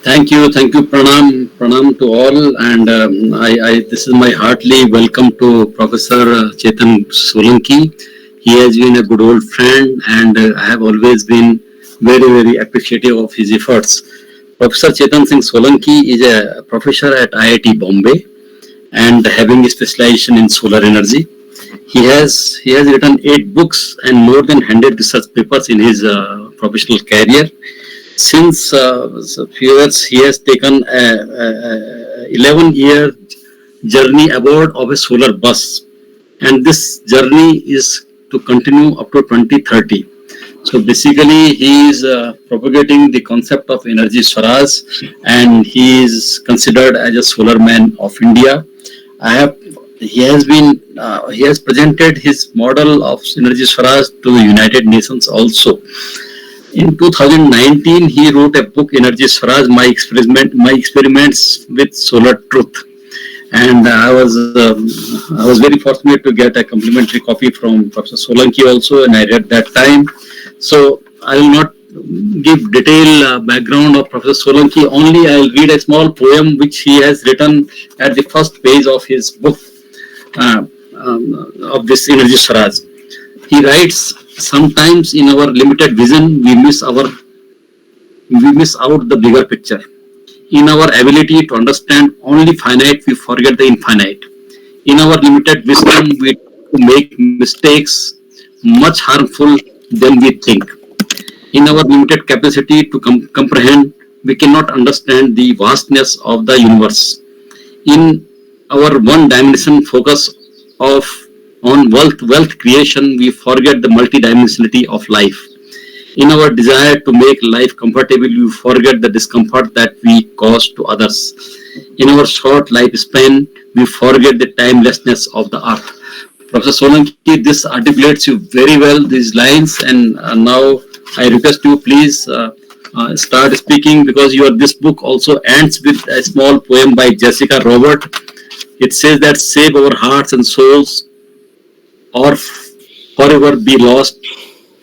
Thank you, Pranam to all, and this is my heartily welcome to Professor Chetan Solanki. He has been a good old friend, and I have always been very appreciative of his efforts. Professor Chetan Singh Solanki is a professor at IIT Bombay and having a specialization in solar energy. He has written 8 books and more than 100 research papers in his professional career. Since a few years, he has taken a 11-year journey aboard of a solar bus, and this journey is to continue up to 2030. So basically, he is propagating the concept of energy Swaraj, and he is considered as a solar man of India. I have he has presented his model of energy Swaraj to the United Nations also. In 2019, he wrote a book, Energy Swaraj, My Experiments with Solar Truth. And I was very fortunate to get a complimentary copy from Professor Solanki also, and I read that time. So I will not give detailed background of Professor Solanki, only I will read a small poem which he has written at the first page of his book uh, of this Energy Swaraj. He writes, sometimes in our limited vision, we miss out the bigger picture. In our ability to understand only finite, we forget the infinite. In our limited wisdom, we make mistakes much harmful than we think. In our limited capacity to comprehend, we cannot understand the vastness of the universe. In our one dimension focus of on wealth creation, we forget the multidimensionality of life. In our desire to make life comfortable, we forget the discomfort that we cause to others. In our short lifespan, we forget the timelessness of the earth. Professor Solanki, this articulates you very well, these lines, and now I request you please start speaking, because this book also ends with a small poem by Jessica Robert. It says that save our hearts and souls or forever be lost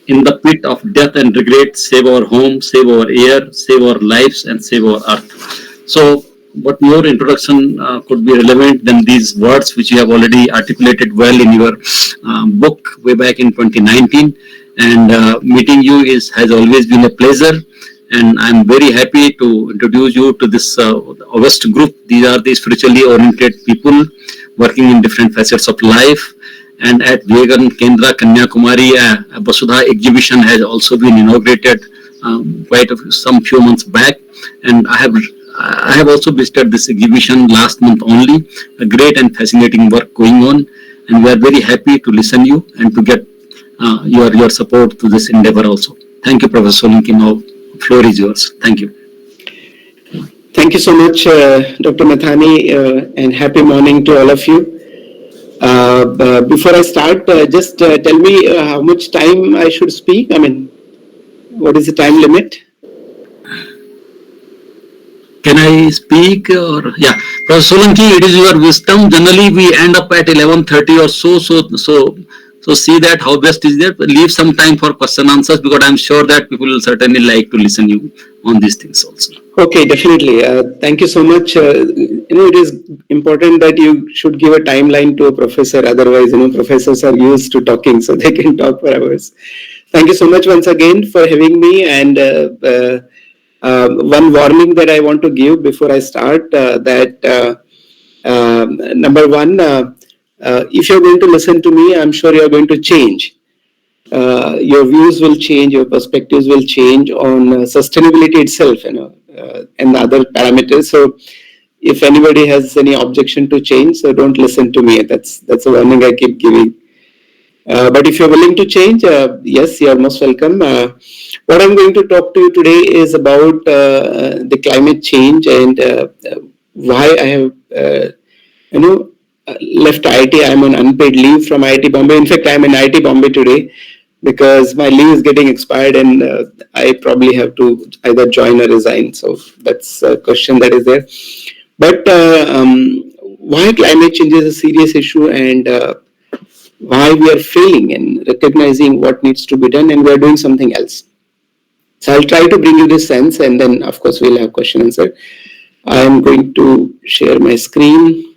in the pit of death and regret. Save our home, save our air, save our lives, and save our earth. So, what more introduction could be relevant than these words which you have already articulated well in your book way back in 2019? And meeting you has always been a pleasure. And I'm very happy to introduce you to this August group. These are the spiritually oriented people working in different facets of life. And at Vivekan Kendra, Kanyakumari, a Vasudha exhibition has also been inaugurated some few months back. And I have also visited this exhibition last month only. A great and fascinating work going on. And we are very happy to listen you and to get your support to this endeavor also. Thank you, Professor Solanki. Now, floor is yours. Thank you. Thank you so much, Dr. Mathani, and happy morning to all of you. Before I start, just tell me how much time I should speak. I mean, what is the time limit? Can I speak? Or yeah, Professor Solanki, it is your wisdom. Generally, we end up at 11:30 or so. So see that how best is there. Leave some time for question answers, because I'm sure that people will certainly like to listen you on these things also. Okay, definitely. Thank you so much. It is important that you should give a timeline to a professor. Otherwise, professors are used to talking, so they can talk for hours. Thank you so much once again for having me. And one warning that I want to give before I start, number one, if you're going to listen to me, I'm sure you're going to change. Your views will change, your perspectives will change on sustainability itself, and the other parameters. So if anybody has any objection to change, so don't listen to me. That's a warning I keep giving. But if you're willing to change, yes, you're most welcome. What I'm going to talk to you today is about the climate change and why I have, left IIT. I'm on unpaid leave from IIT Bombay. In fact, I'm in IIT Bombay today because my leave is getting expired, and I probably have to either join or resign. So that's a question that is there. But why climate change is a serious issue, and why we are failing in recognizing what needs to be done, and we are doing something else. So I'll try to bring you this sense, and then of course we'll have question answer. I am going to share my screen.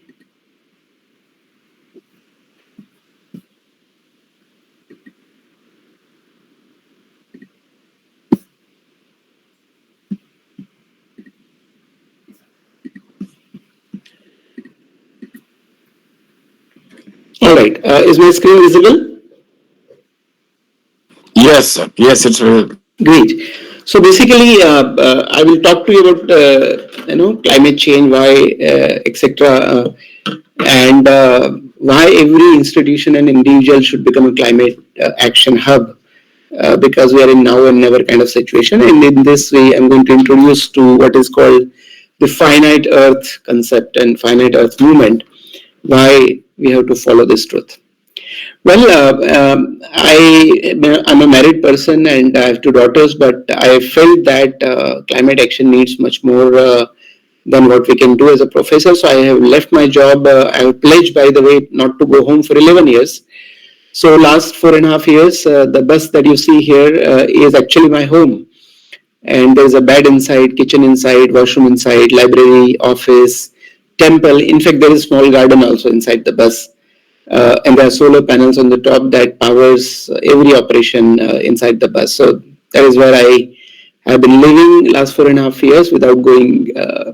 All right, is my screen visible? Yes, sir. Yes, it's Great. So basically, I will talk to you about climate change, why, etc., and why every institution and individual should become a climate action hub. Because we are in now and never kind of situation, and in this way, I'm going to introduce to what is called the finite Earth concept and finite Earth movement. Why we have to follow this truth. Well, I'm a married person and I have two daughters, but I felt that climate action needs much more than what we can do as a professor. So I have left my job. I have pledged, by the way, not to go home for 11 years. So last 4.5 years, the bus that you see here is actually my home. And there's a bed inside, kitchen inside, washroom inside, library, office, temple. In fact, there is a small garden also inside the bus. And there are solar panels on the top that powers every operation inside the bus. So that is where I have been living last 4.5 years without going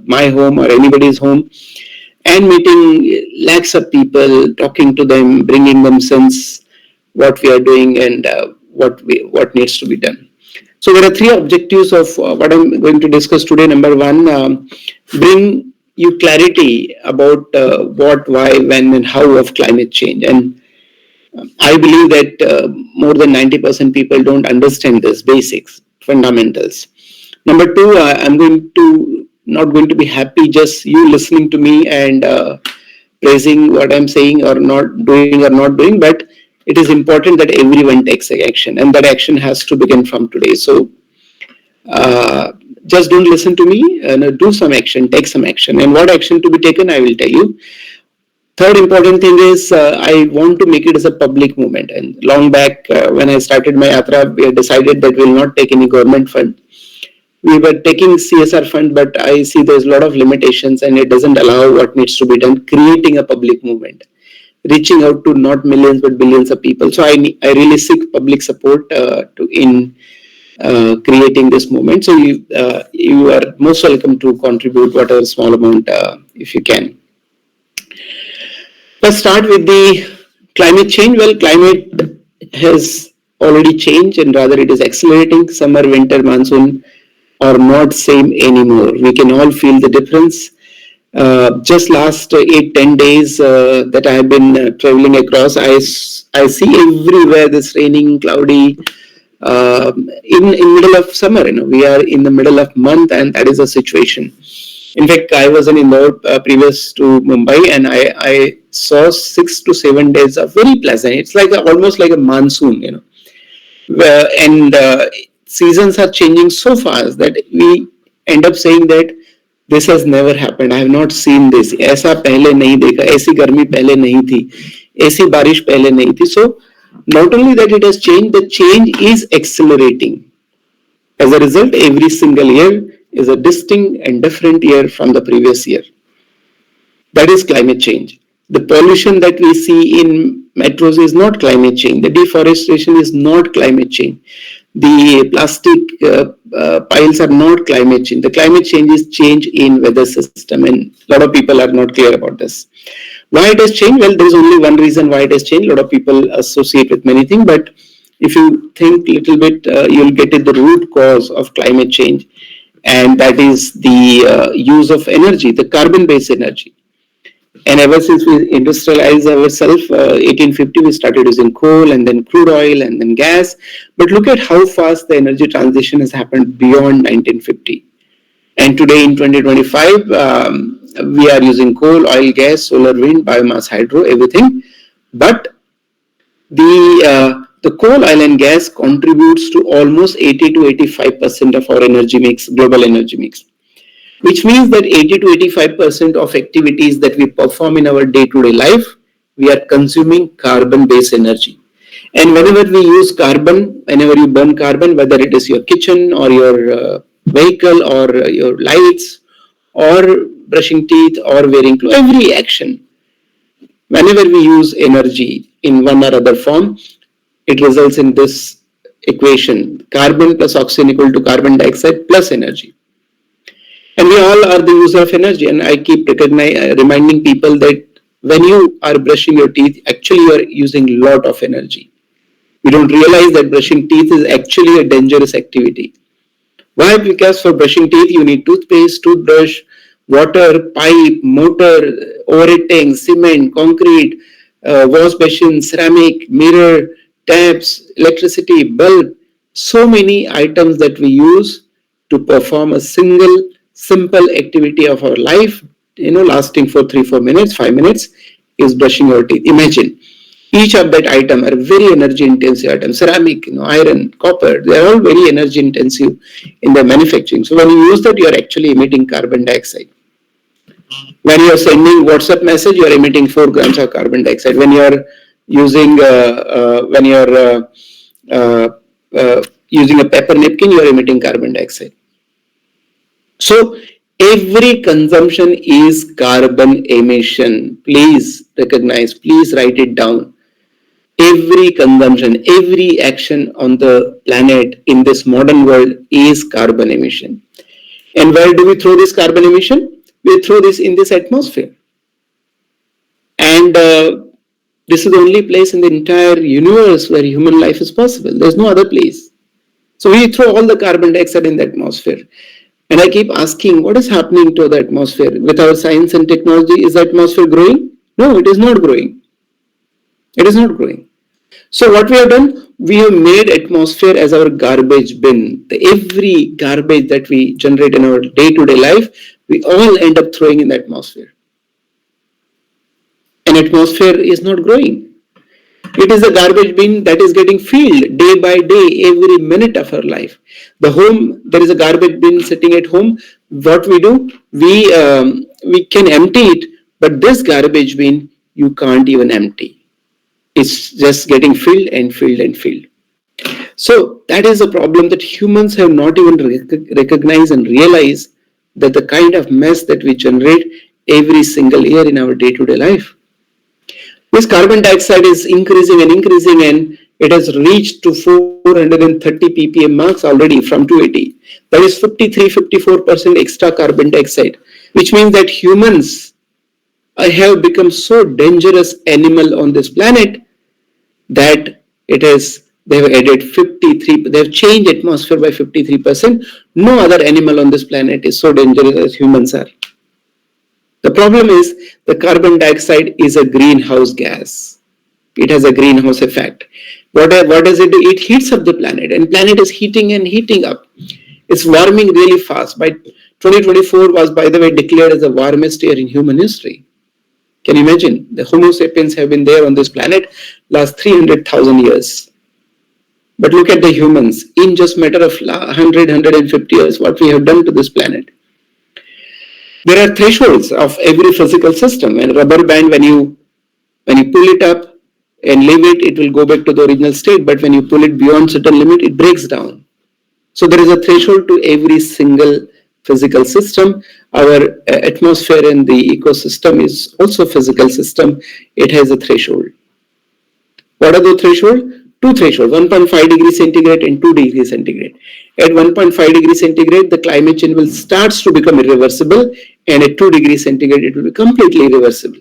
my home or anybody's home, and meeting lakhs of people, talking to them, bringing them sense what we are doing and what needs to be done. So there are three objectives of what I'm going to discuss today. Number one, bring you clarity about what, why, when, and how of climate change. And I believe that more than 90% people don't understand this basics, fundamentals. Number two, I'm going to not going to be happy just you listening to me and praising what I'm saying or not doing, but it is important that everyone takes action, and that action has to begin from today. So just don't listen to me, do some action, take some action. And what action to be taken, I will tell you. Third important thing is I want to make it as a public movement. And long back when I started my yatra, we had decided that we will not take any government fund. We were taking CSR fund, but I see there's a lot of limitations and it doesn't allow what needs to be done, creating a public movement, reaching out to not millions but billions of people. So I really seek public support in creating this movement. So you are most welcome to contribute whatever small amount if you can. Let's start with the climate change. Well, climate has already changed, and rather it is accelerating. Summer, winter, monsoon are not same anymore. We can all feel the difference. Just last 8-10 days that I have been traveling across, I see everywhere this raining, cloudy. In middle of summer, we are in the middle of month, and that is a situation. In fact, I was in Indore previous to Mumbai, and I saw 6 to 7 days of very pleasant. It's like almost like a monsoon, and seasons are changing so fast that we end up saying that this has never happened. I have not seen this. ऐसा पहले नहीं देखा. ऐसी गर्मी पहले नहीं थी. ऐसी बारिश पहले नहीं थी. So not only that it has changed, the change is accelerating. As a result, every single year is a distinct and different year from the previous year. That is climate change. The pollution that we see in metros is not climate change. The deforestation is not climate change. The plastic piles are not climate change. The climate change is change in weather system, and a lot of people are not clear about this. Why it has changed? Well, there is only one reason why it has changed. A lot of people associate with many things, but if you think a little bit, you'll get at the root cause of climate change, and that is the use of energy, the carbon-based energy. And ever since we industrialized ourselves, 1850, we started using coal and then crude oil and then gas. But look at how fast the energy transition has happened beyond 1950. And today in 2025, we are using coal, oil, gas, solar, wind, biomass, hydro, everything. But the coal, oil and gas contributes to almost 80 to 85% of our energy mix, global energy mix, which means that 80 to 85% of activities that we perform in our day-to-day life, we are consuming carbon-based energy. And whenever we use carbon, whenever you burn carbon, whether it is your kitchen or your vehicle or your lights or brushing teeth or wearing clothes, every action, whenever we use energy in one or other form, it results in this equation: carbon plus oxygen equal to carbon dioxide plus energy. And we all are the user of energy. And I keep reminding people that when you are brushing your teeth, actually you are using a lot of energy. We don't realize that brushing teeth is actually a dangerous activity. Why? Because for brushing teeth, you need toothpaste, toothbrush, water, pipe, motor, overheating, cement, concrete, wash basin, ceramic, mirror, taps, electricity, bulb. So many items that we use to perform a single simple activity of our life, lasting for 3-4 minutes, 5 minutes, is brushing your teeth. Imagine each of that item are very energy intensive items. Ceramic, iron, copper, they are all very energy intensive in their manufacturing. So when you use that, you are actually emitting carbon dioxide. When you are sending WhatsApp message, you are emitting 4 grams of carbon dioxide. When you are using using a paper napkin, you are emitting carbon dioxide. So every consumption is carbon emission. Please recognize, please write it down. Every consumption, every action on the planet in this modern world is carbon emission. And where do we throw this carbon emission? We throw this in this atmosphere. And this is the only place in the entire universe where human life is possible. There's no other place. So we throw all the carbon dioxide in the atmosphere. And I keep asking, what is happening to the atmosphere? With our science and technology, is the atmosphere growing? No, it is not growing. It is not growing. So what we have done, we have made atmosphere as our garbage bin. Every garbage that we generate in our day-to-day life, we all end up throwing in the atmosphere. An atmosphere is not growing. It is a garbage bin that is getting filled day by day, every minute of our life. The home, there is a garbage bin sitting at home. What we do, we can empty it, but this garbage bin you can't even empty. It's just getting filled and filled and filled. So that is a problem that humans have not even recognized and realized, that the kind of mess that we generate every single year in our day-to-day life. This carbon dioxide is increasing and it has reached to 430 ppm marks already from 280. That is 53-54% extra carbon dioxide, which means that humans have become so dangerous animal on this planet that they have added 53, they have changed atmosphere by 53%. No other animal on this planet is so dangerous as humans are. The problem is the carbon dioxide is a greenhouse gas. It has a greenhouse effect. What does it do? It heats up the planet, and planet is heating and heating up. It's warming really fast. By 2024 was, by the way, declared as the warmest year in human history. Can you imagine? The Homo sapiens have been there on this planet last 300,000 years. But look at the humans. In just matter of 150 years, what we have done to this planet. There are thresholds of every physical system. And rubber band, when you pull it up and leave it, it will go back to the original state. But when you pull it beyond certain limit, it breaks down. So there is a threshold to every single physical system. Our atmosphere and the ecosystem is also a physical system. It has a threshold. What are the thresholds? Two thresholds, 1.5 degrees centigrade and 2 degrees centigrade. At 1.5 degrees centigrade, the climate change will start to become irreversible, and at 2 degrees centigrade, it will be completely irreversible.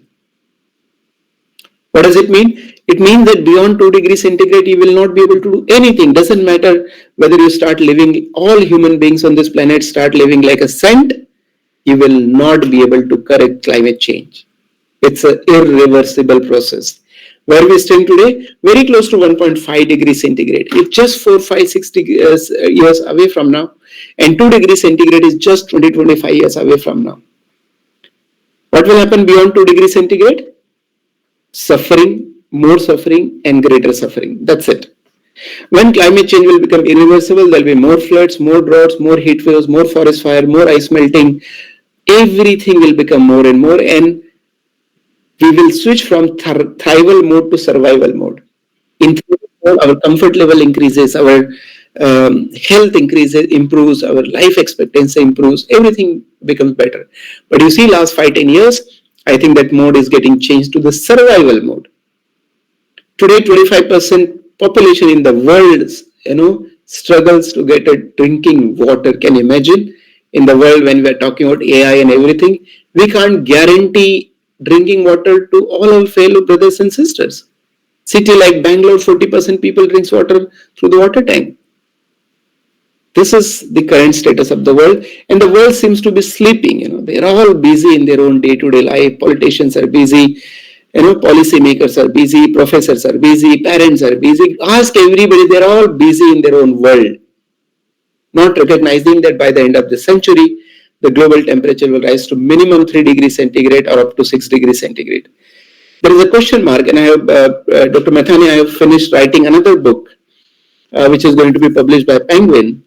What does it mean? It means that beyond 2 degrees centigrade, you will not be able to do anything. Doesn't matter whether you start living, all human beings on this planet start living like a saint, you will not be able to correct climate change. It's an irreversible process. Where we stand today, very close to 1.5 degrees centigrade. It's just 4, 5, 6 years away from now. And 2 degrees centigrade is just 20-25 years away from now. What will happen beyond 2 degrees centigrade? Suffering, more suffering, and greater suffering. That's it. When climate change will become irreversible, there will be more floods, more droughts, more heat waves, more forest fire, more ice melting. Everything will become more and more, and we will switch from thrival mode to survival mode. In our comfort level increases, our health increases, improves, our life expectancy improves, everything becomes better. But you see, last 5-10 years, I think that mode is getting changed to the survival mode. Today, 25% population in the world, struggles to get a drinking water. Can you imagine? In the world, when we are talking about AI and everything, we can't guarantee drinking water to all our fellow brothers and sisters. City like Bangalore, 40% people drinks water through the water tank. This is the current status of the world, and the world seems to be sleeping. They're all busy in their own day-to-day life. Politicians are busy. Policymakers are busy. Professors are busy. Parents are busy. Ask everybody. They're all busy in their own world, not recognizing that by the end of the century, the global temperature will rise to minimum 3 degrees centigrade or up to 6 degrees centigrade. There is a question mark, and I have, Dr. Mathani, I have finished writing another book, which is going to be published by Penguin.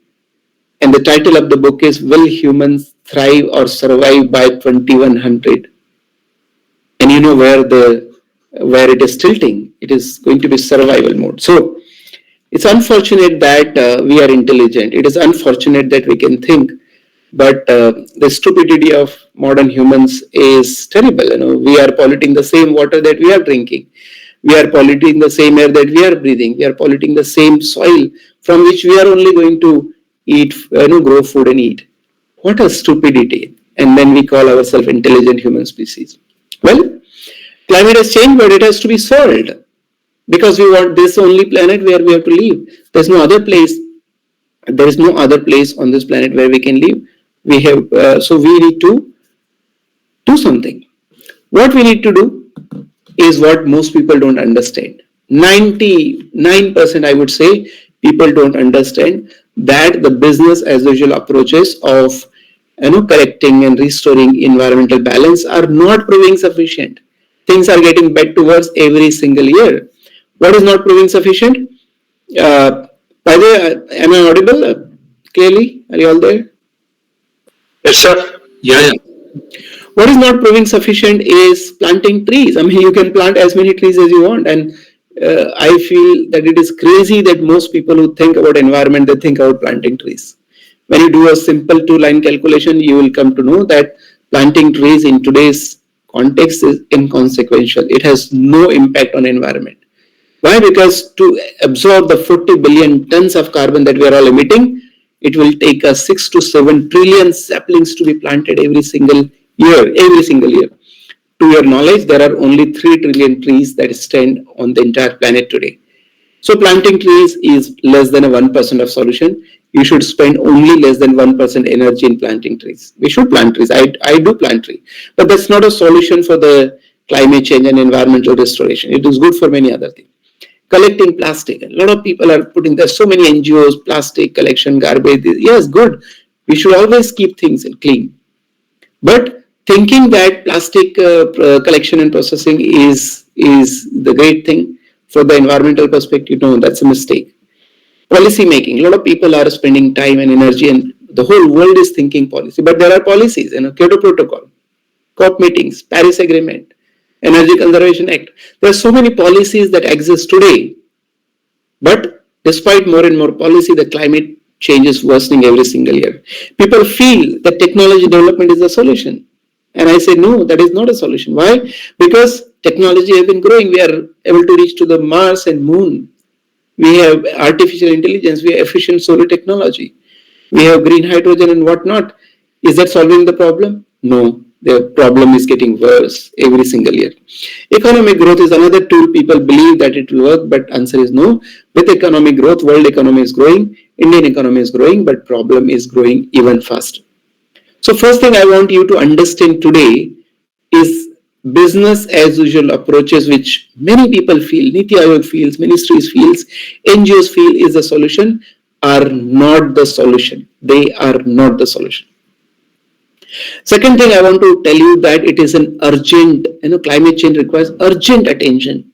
And the title of the book is Will Humans Thrive or Survive by 2100? And you know where it is tilting. It is going to be survival mode. So it's unfortunate that we are intelligent. It is unfortunate that we can think. But the stupidity of modern humans is terrible. We are polluting the same water that we are drinking. We are polluting the same air that we are breathing. We are polluting the same soil from which we are only going to eat, grow food and eat. What a stupidity. And then we call ourselves intelligent human species. Well, climate has changed, but it has to be solved. Because we want this only planet where we have to live. There's no other place. There is no other place on this planet where we can live. So we need to do something. What we need to do is what most people don't understand. 99%, I would say, people don't understand that the business as usual approaches of correcting and restoring environmental balance are not proving sufficient. Things are getting back to worse every single year. What is not proving sufficient? By the way, am I audible clearly? Are you all there? Yes, sir. Yeah. What is not proving sufficient is planting trees. I mean, you can plant as many trees as you want, and I feel that it is crazy that most people who think about environment, they think about planting trees. When you do a simple 2-line calculation, you will come to know that planting trees in today's context is inconsequential. It has no impact on environment. Why? Because to absorb the 40 billion tons of carbon that we are all emitting, it will take us 6 to 7 trillion saplings to be planted every single year. To your knowledge, there are only 3 trillion trees that stand on the entire planet today. So planting trees is less than a 1% of solution. You should spend only less than 1% energy in planting trees. We should plant trees. I do plant trees. But that's not a solution for the climate change and environmental restoration. It is good for many other things. Collecting plastic. A lot of people are putting, there's so many NGOs, plastic collection, garbage. Yes, good. We should always keep things clean. But thinking that plastic collection and processing is the great thing for the environmental perspective, no, that's a mistake. Policy making. A lot of people are spending time and energy, and the whole world is thinking policy. But there are policies, Kyoto Protocol, COP meetings, Paris Agreement, Energy Conservation Act. There are so many policies that exist today. But despite more and more policy, the climate change is worsening every single year. People feel that technology development is a solution. And I say, no, that is not a solution. Why? Because technology has been growing. We are able to reach to the Mars and Moon. We have artificial intelligence. We have efficient solar technology. We have green hydrogen and whatnot. Is that solving the problem? No. The problem is getting worse every single year. Economic growth is another tool. People believe that it will work, but answer is no. With economic growth, world economy is growing, Indian economy is growing, but problem is growing even faster. So first thing I want you to understand today is business as usual approaches, which many people feel, Niti Aayog feels, ministries feels, NGOs feel is the solution, are not the solution. They are not the solution. Second thing I want to tell you that it is an urgent, climate change requires urgent attention.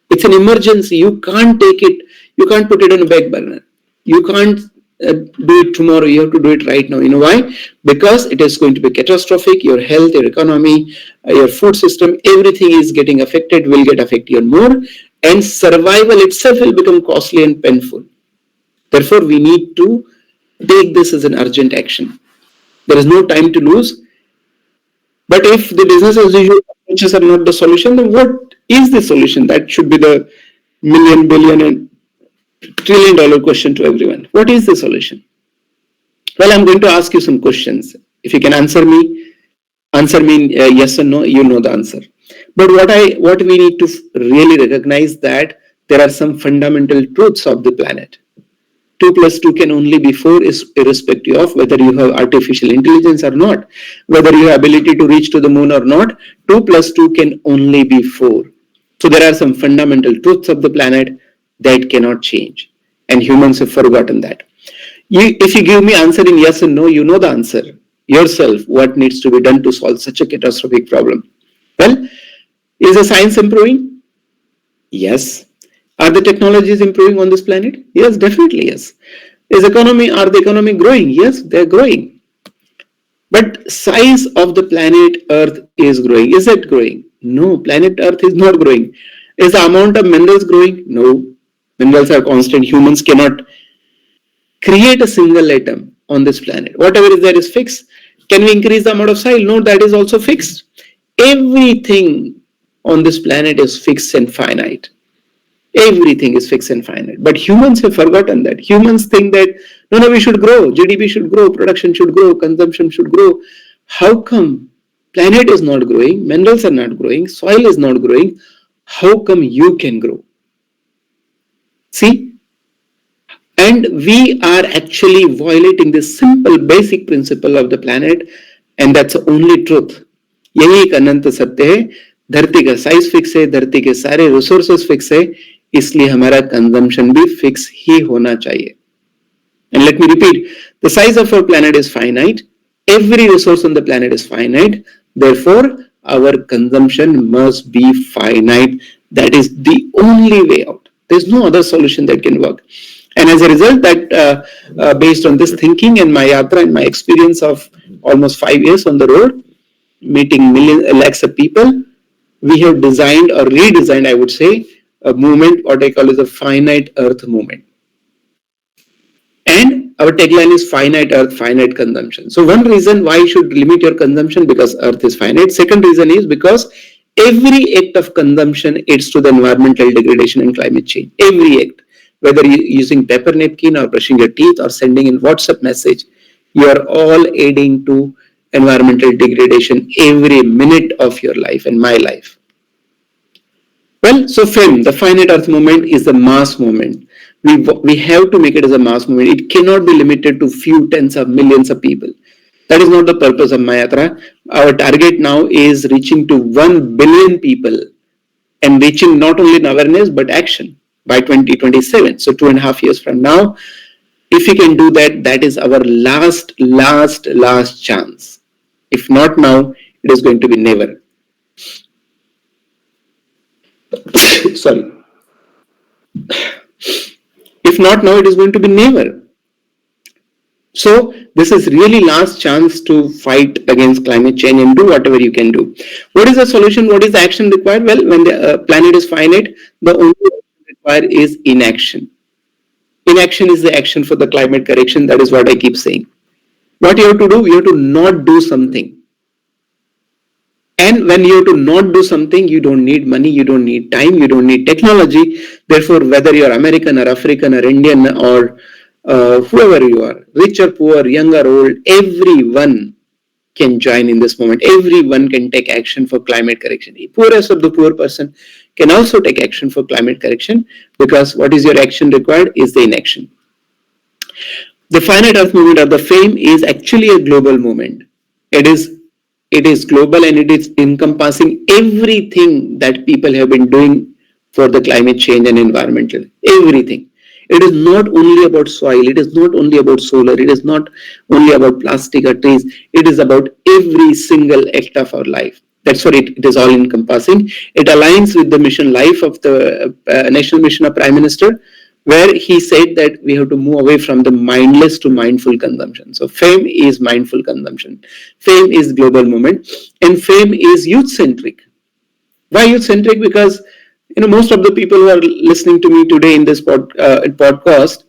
It's an emergency. You can't take it, you can't put it on a back burner. You can't do it tomorrow. You have to do it right now. You know why? Because it is going to be catastrophic. Your health, your economy, your food system, everything is getting affected, will get affected even more. and survival itself will become costly and painful. Therefore, we need to take this as an urgent action. There is no time to lose. But if the business as usual approaches are not the solution, then what is the solution? That should be the million, billion, and trillion-dollar question to everyone. What is the solution? Well, I'm going to ask you some questions. If you can answer me yes or no. You know the answer. But what we need to really recognize that there are some fundamental truths of the planet. 2 plus 2 can only be 4 is irrespective of whether you have artificial intelligence or not, whether you have ability to reach to the moon or not. 2 plus 2 can only be 4. So there are some fundamental truths of the planet that cannot change, and humans have forgotten that. If you give me answer in yes and no, you know the answer yourself. What needs to be done to solve such a catastrophic problem? Well, is the science improving? Yes. Are the technologies improving on this planet? Yes, definitely yes. Are the economy growing? Yes, they're growing. But size of the planet Earth is growing. Is it growing? No, planet Earth is not growing. Is the amount of minerals growing? No. Minerals are constant. Humans cannot create a single atom on this planet. Whatever is there is fixed. Can we increase the amount of soil? No, that is also fixed. Everything on this planet is fixed and finite. Everything is fixed and finite. But humans have forgotten that. Humans think that, no, we should grow. GDP should grow. Production should grow. Consumption should grow. How come planet is not growing? Minerals are not growing. Soil is not growing. How come you can grow? See? And we are actually violating this simple basic principle of the planet, and that's the only truth. यही एक अनंत सत्य है. धरती का size fix है, धरती के सारे रिसोर्सेस फिक्स है, इसलिए हमारा कंजम्पशन भी फिक्स ही होना चाहिए. And let me repeat, the size of our planet is finite. Every resource on the planet is finite. Therefore, our consumption must be finite. That is the only way out. There's no other solution that can work. And as a result, based on this thinking and my yatra and my experience of almost 5 years on the road, meeting lakhs of people, we have designed or redesigned, I would say, a movement, what I call is a finite earth movement. And our tagline is finite earth, finite consumption. So one reason why you should limit your consumption, because earth is finite. Second reason is because every act of consumption aids to the environmental degradation and climate change. Every act. Whether you're using paper napkin or brushing your teeth or sending in WhatsApp message, you are all aiding to environmental degradation every minute of your life and my life. Well, so FEM, the Finite Earth Movement, is a mass movement. We have to make it as a mass movement. It cannot be limited to few tens of millions of people. That is not the purpose of my yatra. Our target now is reaching to 1 billion people and reaching not only awareness but action by 2027. So 2.5 years from now, if we can do that, that is our last chance. If not now, it is going to be never. Sorry. If not now, it is going to be never. So this is really last chance to fight against climate change and do whatever you can do. What is the solution? What is the action required? Well, when the planet is finite, the only action required is inaction. Inaction is the action for the climate correction. That is what I keep saying. What you have to do? You have to not do something. And when you have to not do something, you don't need money, you don't need time, you don't need technology. Therefore, whether you're American or African or Indian or whoever you are, rich or poor, young or old, everyone can join in this moment. Everyone can take action for climate correction. The poorest of the poor person can also take action for climate correction, because what is your action required is the inaction. The Finite Earth Movement, or the FAME, is actually a global movement. It is global, and it is encompassing everything that people have been doing for the climate change and environmental. Everything. It is not only about soil, it is not only about solar, it is not only about plastic or trees, it is about every single act of our life. That's what it is all encompassing. It aligns with the mission life of the National Mission of Prime Minister, where he said that we have to move away from the mindless to mindful consumption. So FAME is mindful consumption. FAME is global movement, and FAME is youth-centric. Why youth-centric? Because most of the people who are listening to me today in this podcast,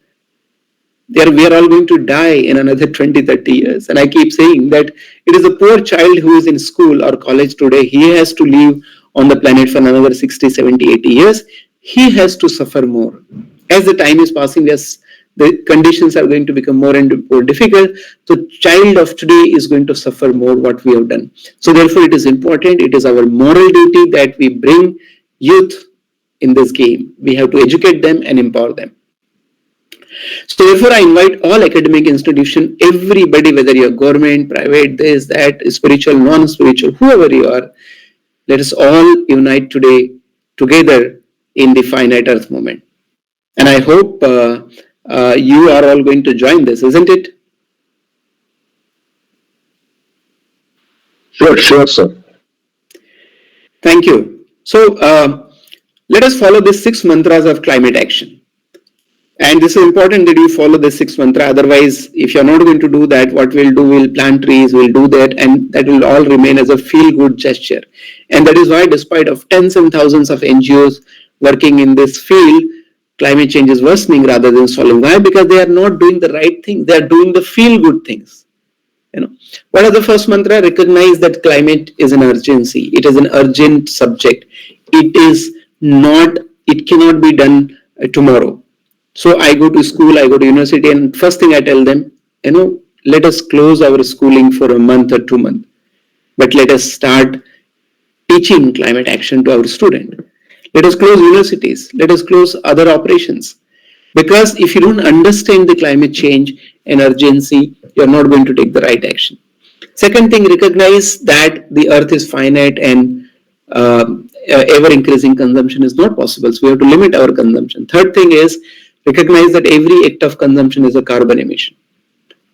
we are all going to die in another 20, 30 years. And I keep saying that it is a poor child who is in school or college today. He has to live on the planet for another 60, 70, 80 years. He has to suffer more. As the time is passing, yes, the conditions are going to become more and more difficult. The child of today is going to suffer more what we have done. So therefore, it is important. It is our moral duty that we bring youth in this game. We have to educate them and empower them. So therefore, I invite all academic institutions, everybody, whether you're government, private, this, that, spiritual, non-spiritual, whoever you are, let us all unite today together in the finite earth movement. And I hope you are all going to join this, isn't it? Sure, sir. Thank you. So let us follow the 6 mantras of climate action. And this is important that you follow the 6 mantra. Otherwise, if you're not going to do that, what we'll do, we'll plant trees, we'll do that, and that will all remain as a feel-good gesture. And that is why, despite of tens and thousands of NGOs working in this field, climate change is worsening rather than solving. Why? Because they are not doing the right thing. They are doing the feel-good things. What are the first mantra? Recognize that climate is an urgency. It is an urgent subject. It cannot be done tomorrow. So I go to school, I go to university, and first thing I tell them, let us close our schooling for a month or 2 months. But let us start teaching climate action to our student. Let us close universities. Let us close other operations. Because if you don't understand the climate change and urgency, you're not going to take the right action. Second thing, recognize that the earth is finite and ever increasing consumption is not possible. So we have to limit our consumption. Third thing is, recognize that every act of consumption is a carbon emission.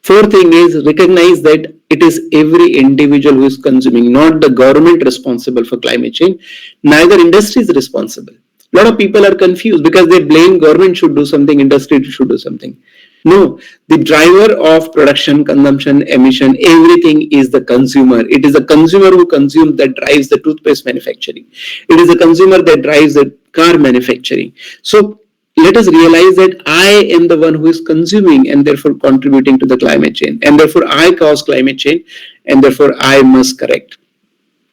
Fourth thing is, recognize that it is every individual who is consuming, not the government responsible for climate change. Neither industry is responsible. A lot of people are confused because they blame government should do something, industry should do something. No, the driver of production, consumption, emission, everything is the consumer. It is the consumer who consumes that drives the toothpaste manufacturing. It is the consumer that drives the car manufacturing. So let us realize that I am the one who is consuming and therefore contributing to the climate change. And therefore I cause climate change and therefore I must correct.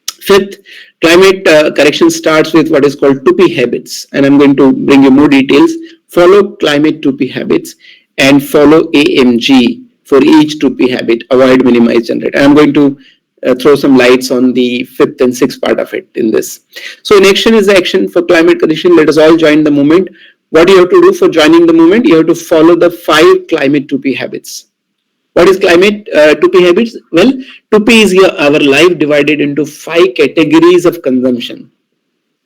Fifth, climate correction starts with what is called 2P habits. And I'm going to bring you more details. Follow climate 2P habits and follow AMG for each 2P habit. Avoid, minimize, generate. I'm going to throw some lights on the fifth and sixth part of it in this. So in action is the action for climate correction. Let us all join the movement. What you have to do for joining the movement? You have to follow the 5 climate 2P habits. What is climate 2P habits? Well, 2P is our life divided into 5 categories of consumption.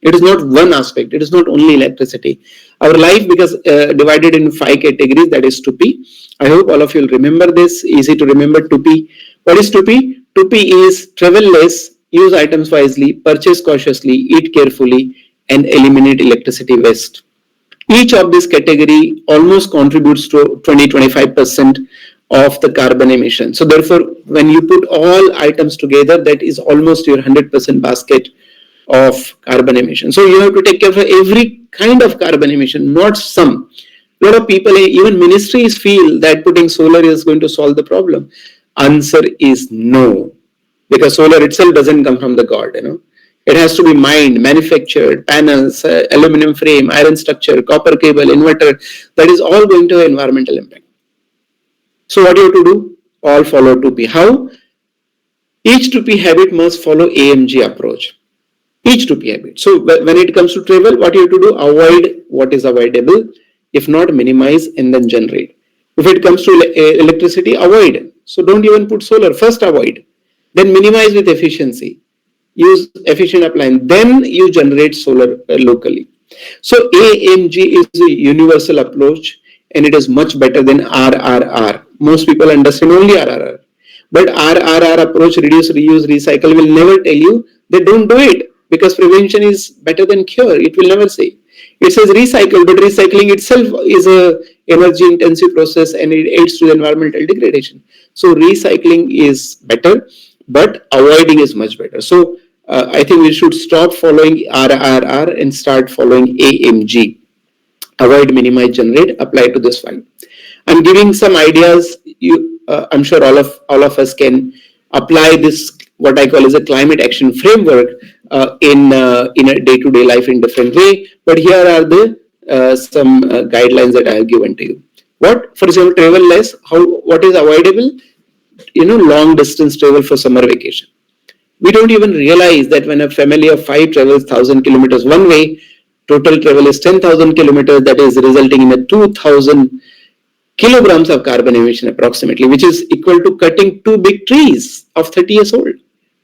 It is not one aspect. It is not only electricity. Our life because divided in 5 categories, that is 2P. I hope all of you will remember this. Easy to remember 2P. What is 2P? 2P is travel less, use items wisely, purchase cautiously, eat carefully, and eliminate electricity waste. Each of this category almost contributes to 20-25% of the carbon emission. So therefore, when you put all items together, that is almost your 100% basket of carbon emission. So you have to take care of every kind of carbon emission, not some. A lot of people, even ministries, feel that putting solar is going to solve the problem. Answer is no, because solar itself doesn't come from the God, It has to be mined, manufactured, panels, aluminum frame, iron structure, copper cable, inverter. That is all going to have environmental impact. So what do you have to do? All follow 2P. How? Each 2P habit must follow AMG approach. Each 2P habit. So when it comes to travel, what you have to do? Avoid what is avoidable. If not, minimize and then generate. If it comes to electricity, avoid. So don't even put solar. First avoid. Then minimize with efficiency. Use efficient appliance. Then you generate solar locally. So AMG is a universal approach and it is much better than RRR. Most people understand only RRR. But RRR approach, reduce, reuse, recycle, will never tell you they don't do it because prevention is better than cure. It will never say. It says recycle, but recycling itself is a energy intensive process and it aids to the environmental degradation. So recycling is better, but avoiding is much better. So I think we should stop following RRR and start following AMG. Avoid, minimize, generate, apply to this file. I'm giving some ideas. I'm sure all of us can apply this, what I call as a climate action framework, in a day-to-day life in different way. But here are the some guidelines that I have given to you. What, for example, travel less. What is avoidable? Long distance travel for summer vacation. We don't even realize that when a family of 5 travels 1,000 kilometers one way, total travel is 10,000 kilometers. That is resulting in a 2,000 kilograms of carbon emission approximately, which is equal to cutting 2 big trees of 30 years old.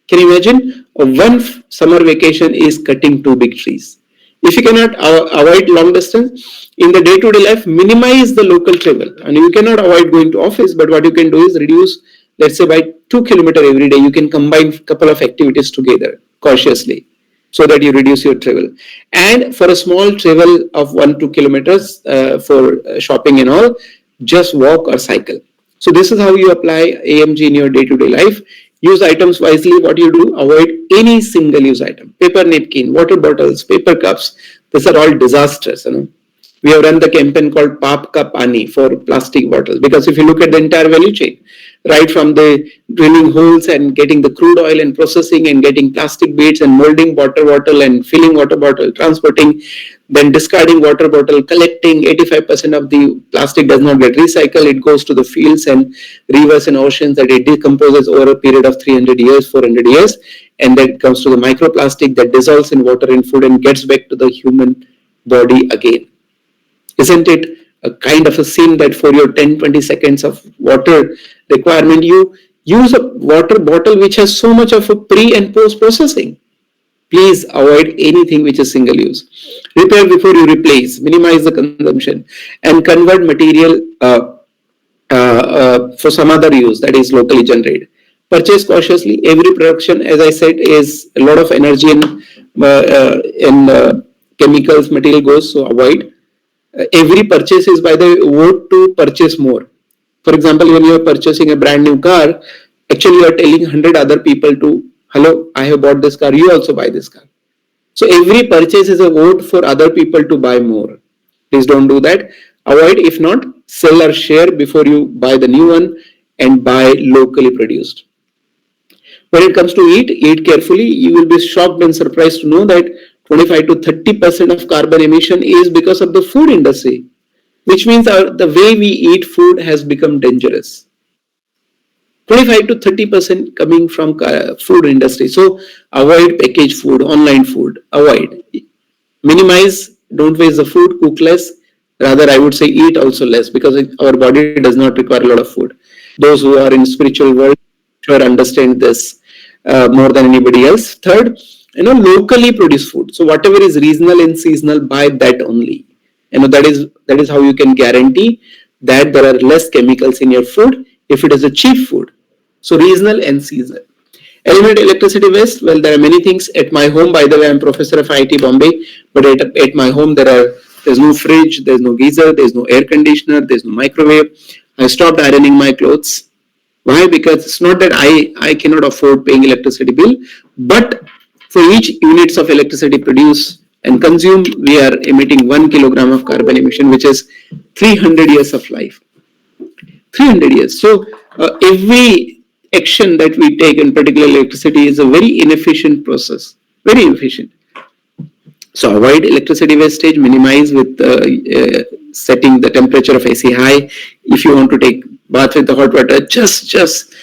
Can you imagine? One summer vacation is cutting 2 big trees. If you cannot avoid long distance in the day-to-day life, minimize the local travel. And you cannot avoid going to office, but what you can do is reduce, let's say, by 2 kilometers every day. You can combine a couple of activities together cautiously, so that you reduce your travel. And for a small travel of 1-2 kilometers for shopping and all, just walk or cycle. So this is how you apply AMG in your day-to-day life. Use items wisely. What you do, avoid any single-use item. Paper napkin, water bottles, paper cups. These are all disasters. We have run the campaign called Paap Ka Pani for plastic bottles, because if you look at the entire value chain, right from the drilling holes and getting the crude oil and processing and getting plastic beads and molding water bottle and filling water bottle, transporting, then discarding water bottle, collecting, 85% of the plastic does not get recycled. It goes to the fields and rivers and oceans that it decomposes over a period of 300 years, 400 years. And then it comes to the microplastic that dissolves in water and food and gets back to the human body again. Isn't it a kind of a sin that for your 10-20 seconds of water requirement, you use a water bottle which has so much of a pre and post processing? Please avoid anything which is single use. Repair before you replace, minimize the consumption, and convert material for some other use, that is locally generated. Purchase cautiously. Every production, as I said, is a lot of energy and chemicals, material goes, so avoid. Every purchase is by the vote to purchase more. For example, when you are purchasing a brand new car, actually you are telling 100 other people to, hello, I have bought this car, you also buy this car. So every purchase is a vote for other people to buy more. Please don't do that. Avoid, if not, sell or share before you buy the new one, and buy locally produced. When it comes to eat carefully. You will be shocked and surprised to know that 25 to 30% of carbon emission is because of the food industry, which means the way we eat food has become dangerous. 25 to 30% coming from food industry. So avoid packaged food, online food, avoid. Minimize, don't waste the food, cook less. Rather, I would say eat also less, because our body does not require a lot of food. Those who are in spiritual world sure understand this more than anybody else. Third, locally produced food. So whatever is regional and seasonal, buy that only. That is how you can guarantee that there are less chemicals in your food if it is a cheap food. So regional and seasonal. Eliminate electricity waste. Well, there are many things at my home. By the way, I'm professor of IIT Bombay, but at my home there's no fridge, there's no geyser, there's no air conditioner, there's no microwave. I stopped ironing my clothes. Why? Because it's not that I cannot afford paying electricity bill, but for each units of electricity produced and consumed, we are emitting 1 kilogram of carbon emission, which is 300 years of life. 300 years. So every action that we take in particular electricity is a very inefficient process. Very inefficient. So avoid electricity wastage, minimize with setting the temperature of AC high. If you want to take bath with the hot water, just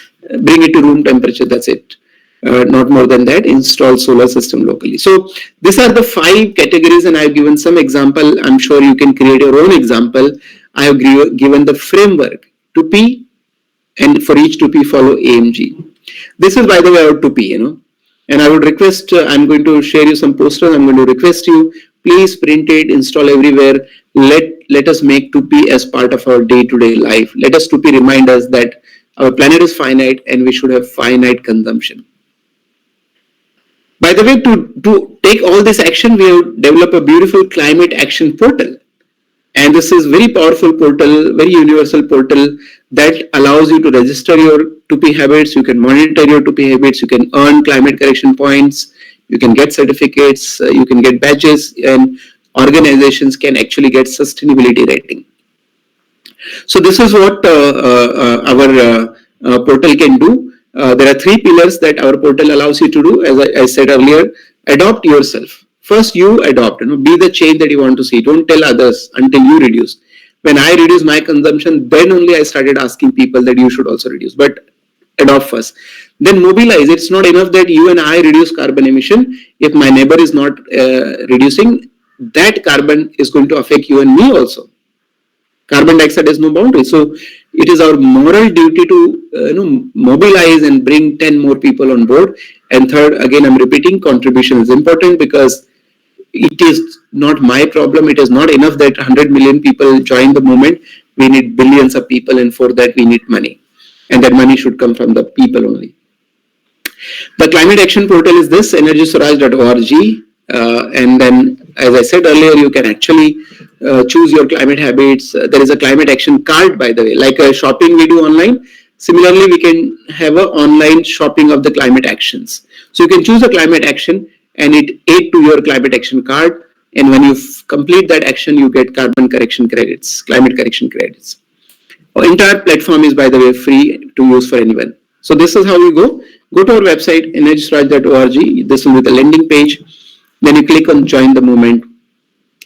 bring it to room temperature, that's it. Not more than that. Install solar system locally. So these are the 5 categories, and I have given some example. I'm sure you can create your own example. I have given the framework 2P, and for each 2P follow AMG. This is, by the way, our 2P, and I would request, I'm going to share you some posters. I'm going to request you, please print it, install everywhere. Let us make 2P as part of our day-to-day life. Let us 2P remind us that our planet is finite and we should have finite consumption. By the way, to take all this action, we have developed a beautiful climate action portal. And this is very powerful portal, very universal portal that allows you to register your 2P habits. You can monitor your 2P habits. You can earn climate correction points. You can get certificates, you can get badges, and organizations can actually get sustainability rating. So this is what our portal can do. There are three pillars that our portal allows you to do. As I said earlier, adopt yourself. First, you adopt. Be the change that you want to see. Don't tell others until you reduce. When I reduce my consumption, then only I started asking people that you should also reduce. But adopt first. Then mobilize. It's not enough that you and I reduce carbon emission. If my neighbor is not reducing, that carbon is going to affect you and me also. Carbon dioxide has no boundary. So it is our moral duty to mobilize and bring 10 more people on board. And third, again, I'm repeating, contribution is important because it is not my problem. It is not enough that 100 million people join the movement. We need billions of people, and for that we need money. And that money should come from the people only. The climate action portal is this, energyswaraj.org. And then, as I said earlier, you can actually choose your climate habits. There is a climate action card, by the way, like a shopping we do online. Similarly, we can have an online shopping of the climate actions. So you can choose a climate action and it add to your climate action card. And when you complete that action, you get carbon correction credits, climate correction credits. Our entire platform is, by the way, free to use for anyone. So this is how you go. Go to our website, energyswaraj.org. This will be the landing page. Then you click on join the movement.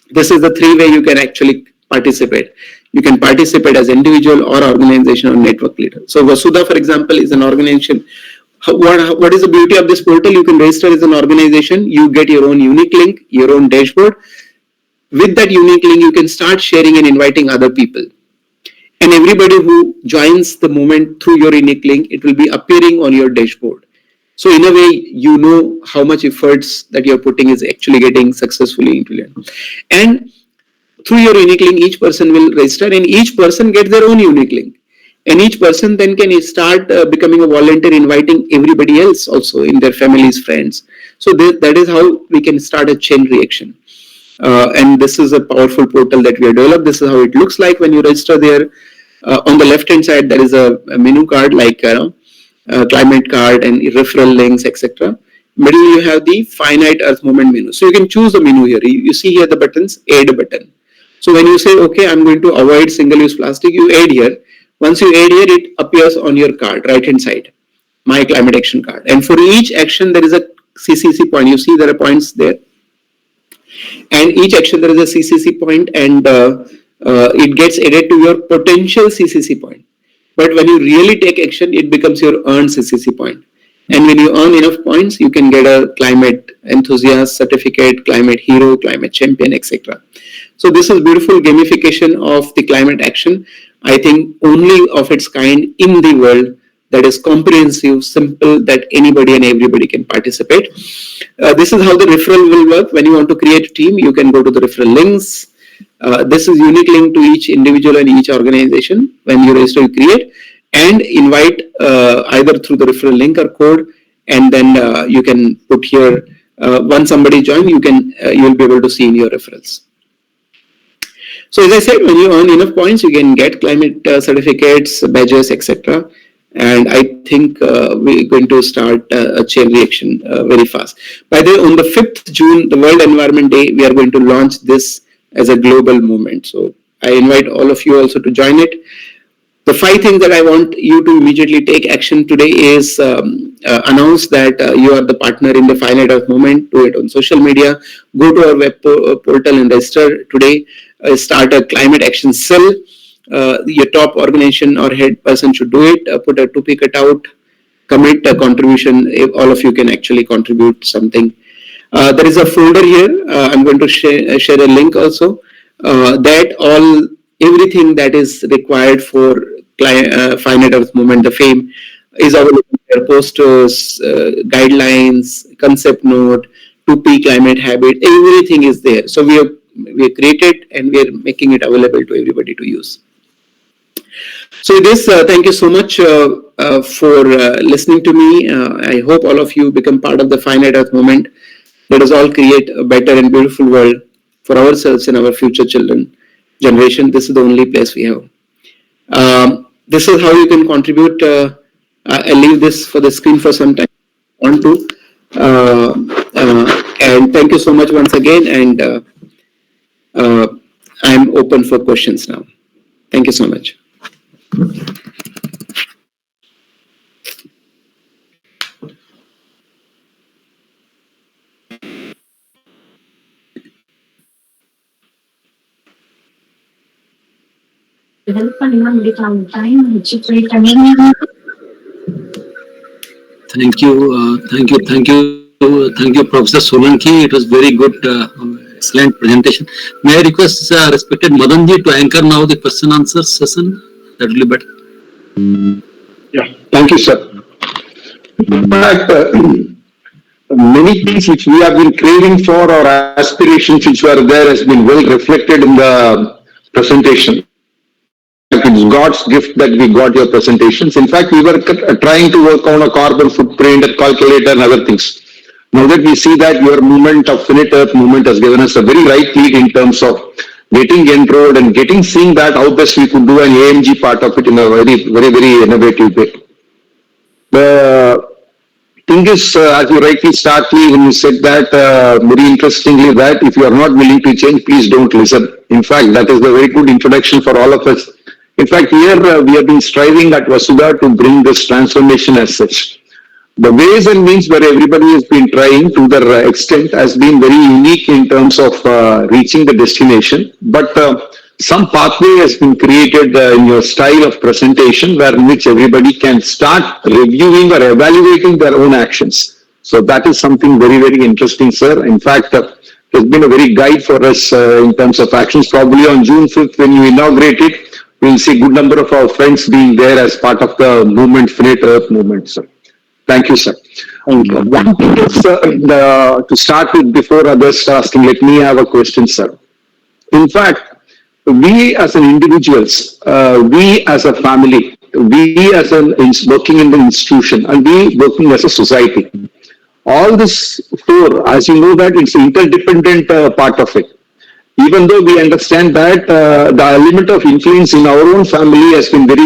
This is the three way you can actually participate. You can participate as individual or organization or network leader. So Vasudha, for example, is an organization. What is the beauty of this portal? You can register as an organization. You get your own unique link, your own dashboard. With that unique link, you can start sharing and inviting other people. And everybody who joins the movement through your unique link, it will be appearing on your dashboard. So in a way, you know how much efforts that you're putting is actually getting successfully implemented. And through your unique link, each person will register and each person gets their own unique link. And each person then can start becoming a volunteer, inviting everybody else also in their families, friends. So that is how we can start a chain reaction. And this is a powerful portal that we have developed. This is how it looks like when you register there. On the left hand side, there is a menu card like climate card and referral links, etc. Middle, you have the finite earth movement menu. So you can choose the menu here. You see here the buttons, add button. So when you say, okay, I'm going to avoid single-use plastic, you add here. Once you add here, it appears on your card, right hand side, my climate action card. And for each action, there is a CCC point. You see there are points there. And each action there is a CCC point, and it gets added to your potential CCC point. But when you really take action, it becomes your earned CCC point. And when you earn enough points, you can get a climate enthusiast certificate, climate hero, climate champion, etc. So this is beautiful gamification of the climate action. I think only of its kind in the world, that is comprehensive, simple, that anybody and everybody can participate. This is how the referral will work. When you want to create a team, you can go to the referral links. This is unique link to each individual and each organization. When you register, you create and invite either through the referral link or code, and then you can put here. Once somebody joins, you will be able to see in your referrals. So as I said, when you earn enough points, you can get climate certificates, badges, etc. And I think we're going to start a chain reaction very fast. By the way, on the 5th June, the World Environment Day, we are going to launch this as a global movement. So I invite all of you also to join it. The 5 things that I want you to immediately take action today is announce that you are the partner in the Finite Earth movement. Do it on social media. Go to our web portal and register today. Start a climate action cell. Your top organization or head person should do it. Put a 2P cutout. Commit a contribution. All of you can actually contribute something. There is a folder here. I'm going to share a link also. That everything that is required for Finite Earth movement, the FAME, is available here. Posters, guidelines, concept note, 2P climate habit, everything is there. So we have created and we are making it available to everybody to use. So with this, thank you so much for listening to me. I hope all of you become part of the Finite Earth movement. Let us all create a better and beautiful world for ourselves and our future generation. This is the only place we have. This is how you can contribute. I'll leave this for the screen for some time. I want to And thank you so much once again. And uh, I'm open for questions now. Thank you so much. Thank you, thank you, Professor Solanki. It was very good, excellent presentation. May I request respected Madanji to anchor now the question answer session? That will be better. Yeah, thank you, sir. In fact, many things which we have been craving for or aspirations which were there has been well reflected in the presentation. In fact, it's God's gift that we got your presentations. In fact, we were trying to work on a carbon footprint, a calculator, and other things. Now that we see that your movement of Finite Earth movement has given us a very right lead in terms of getting enrolled and getting seeing that how best we could do an AMG part of it in a very innovative way. The thing is, as you rightly startly when you said that, very interestingly, that if you are not willing to change, please don't listen. In fact, that is a very good introduction for all of us. In fact, here we have been striving at Vasudha to bring this transformation as such. The ways and means where everybody has been trying to their extent has been very unique in terms of reaching the destination. But some pathway has been created in your style of presentation where in which everybody can start reviewing or evaluating their own actions. So that is something very interesting, sir. In fact, it has been a very guide for us in terms of actions. Probably on June 5th when you inaugurate it, we'll see a good number of our friends being there as part of the movement, Finite Earth movement, sir. Thank you, sir. One thing is, to start with, before others asking, let me have a question, sir. In fact, we as an individuals, we as a family, we as an working in the institution, and we working as a society. All this four, as you know, that it's interdependent part of it. Even though we understand that the element of influence in our own family has been very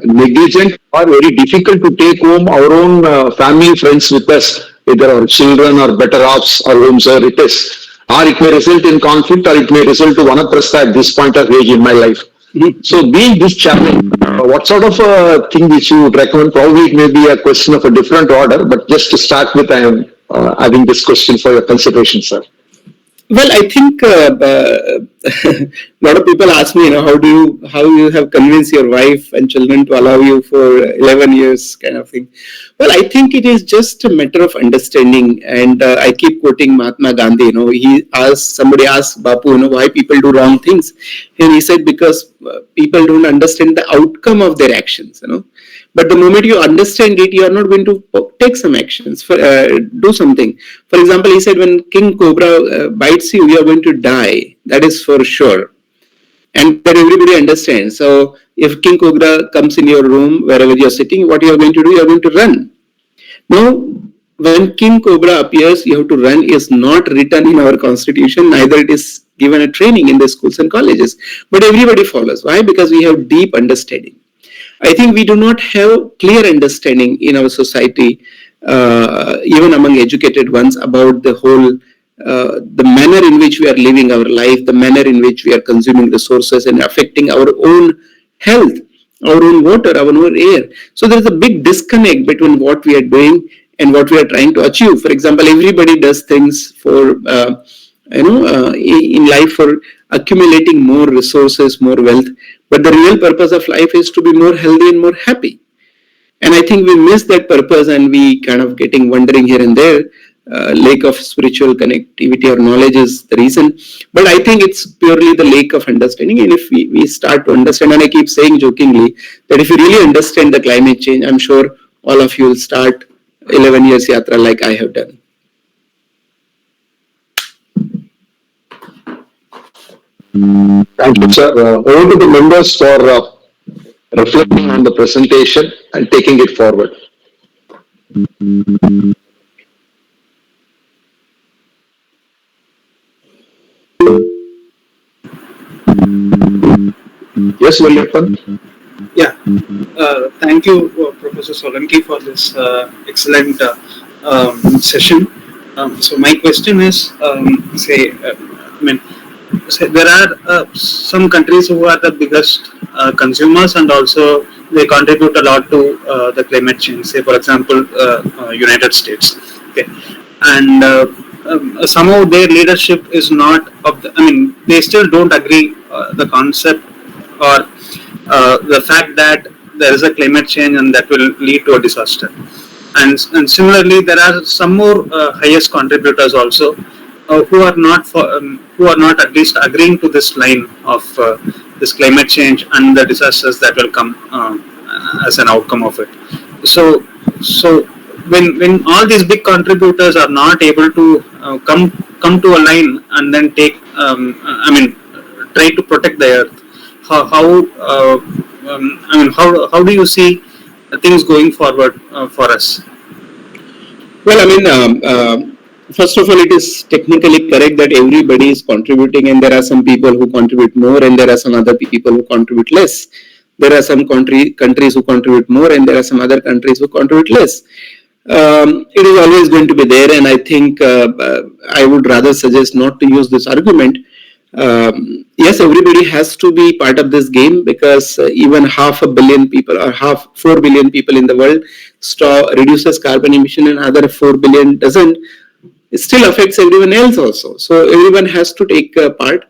negligent or very difficult to take home our own family friends with us, either our children or better offs or whomsoever it is. Or it may result in conflict or it may result to vanaprastha at this point of age in my life. So being this challenge, what sort of a thing which you would recommend? Probably it may be a question of a different order, but just to start with, I am having this question for your consideration, sir. Well, I think a lot of people ask me, how you have convinced your wife and children to allow you for 11 years, kind of thing. Well, I think it is just a matter of understanding, and I keep quoting Mahatma Gandhi. Somebody asked Bapu, why people do wrong things, and he said because people don't understand the outcome of their actions. But the moment you understand it, you are not going to take some actions, do something. For example, he said, when King Cobra bites you, you are going to die. That is for sure. And that everybody understands. So if King Cobra comes in your room, wherever you are sitting, what you are going to do, you are going to run. Now, when King Cobra appears, you have to run is not written in our constitution, neither it is given a training in the schools and colleges. But everybody follows. Why? Because we have deep understanding. I think we do not have clear understanding in our society, even among educated ones, about the whole, the manner in which we are living our life, the manner in which we are consuming resources and affecting our own health, our own water, our own air. So there is a big disconnect between what we are doing and what we are trying to achieve. For example, everybody does things for, in life for accumulating more resources, more wealth. But the real purpose of life is to be more healthy and more happy. And I think we miss that purpose and we kind of getting wandering here and there. Lack of spiritual connectivity or knowledge is the reason. But I think it's purely the lack of understanding. And if we start to understand, and I keep saying jokingly, that if you really understand the climate change, I'm sure all of you will start 11 years yatra like I have done. Thank you, sir. Over to the members for reflecting on the presentation and taking it forward. Yes, William. Yeah, thank you, Professor Solanki, for this excellent session. So my question is, I mean, say there are some countries who are the biggest consumers, and also they contribute a lot to the climate change. Say, for example, United States. Okay, and somehow their leadership is not of the. I mean, they still don't agree the concept or the fact that there is a climate change and that will lead to a disaster. And similarly, there are some more highest contributors also who are not at least agreeing to this line of this climate change and the disasters that will come as an outcome of it. So when all these big contributors are not able to come to a line and then take I mean try to protect the earth, how I mean how do you see things going forward for us? Well, I mean, first of all, it is technically correct that everybody is contributing, and there are some people who contribute more, and there are some other people who contribute less. There are some countries who contribute more, and there are some other countries who contribute less. It is always going to be there, and I think I would rather suggest not to use this argument. Yes, everybody has to be part of this game, because even half a billion people or 4 billion people in the world reduces carbon emission, and other 4 billion doesn't. It still affects everyone else also. So everyone has to take part.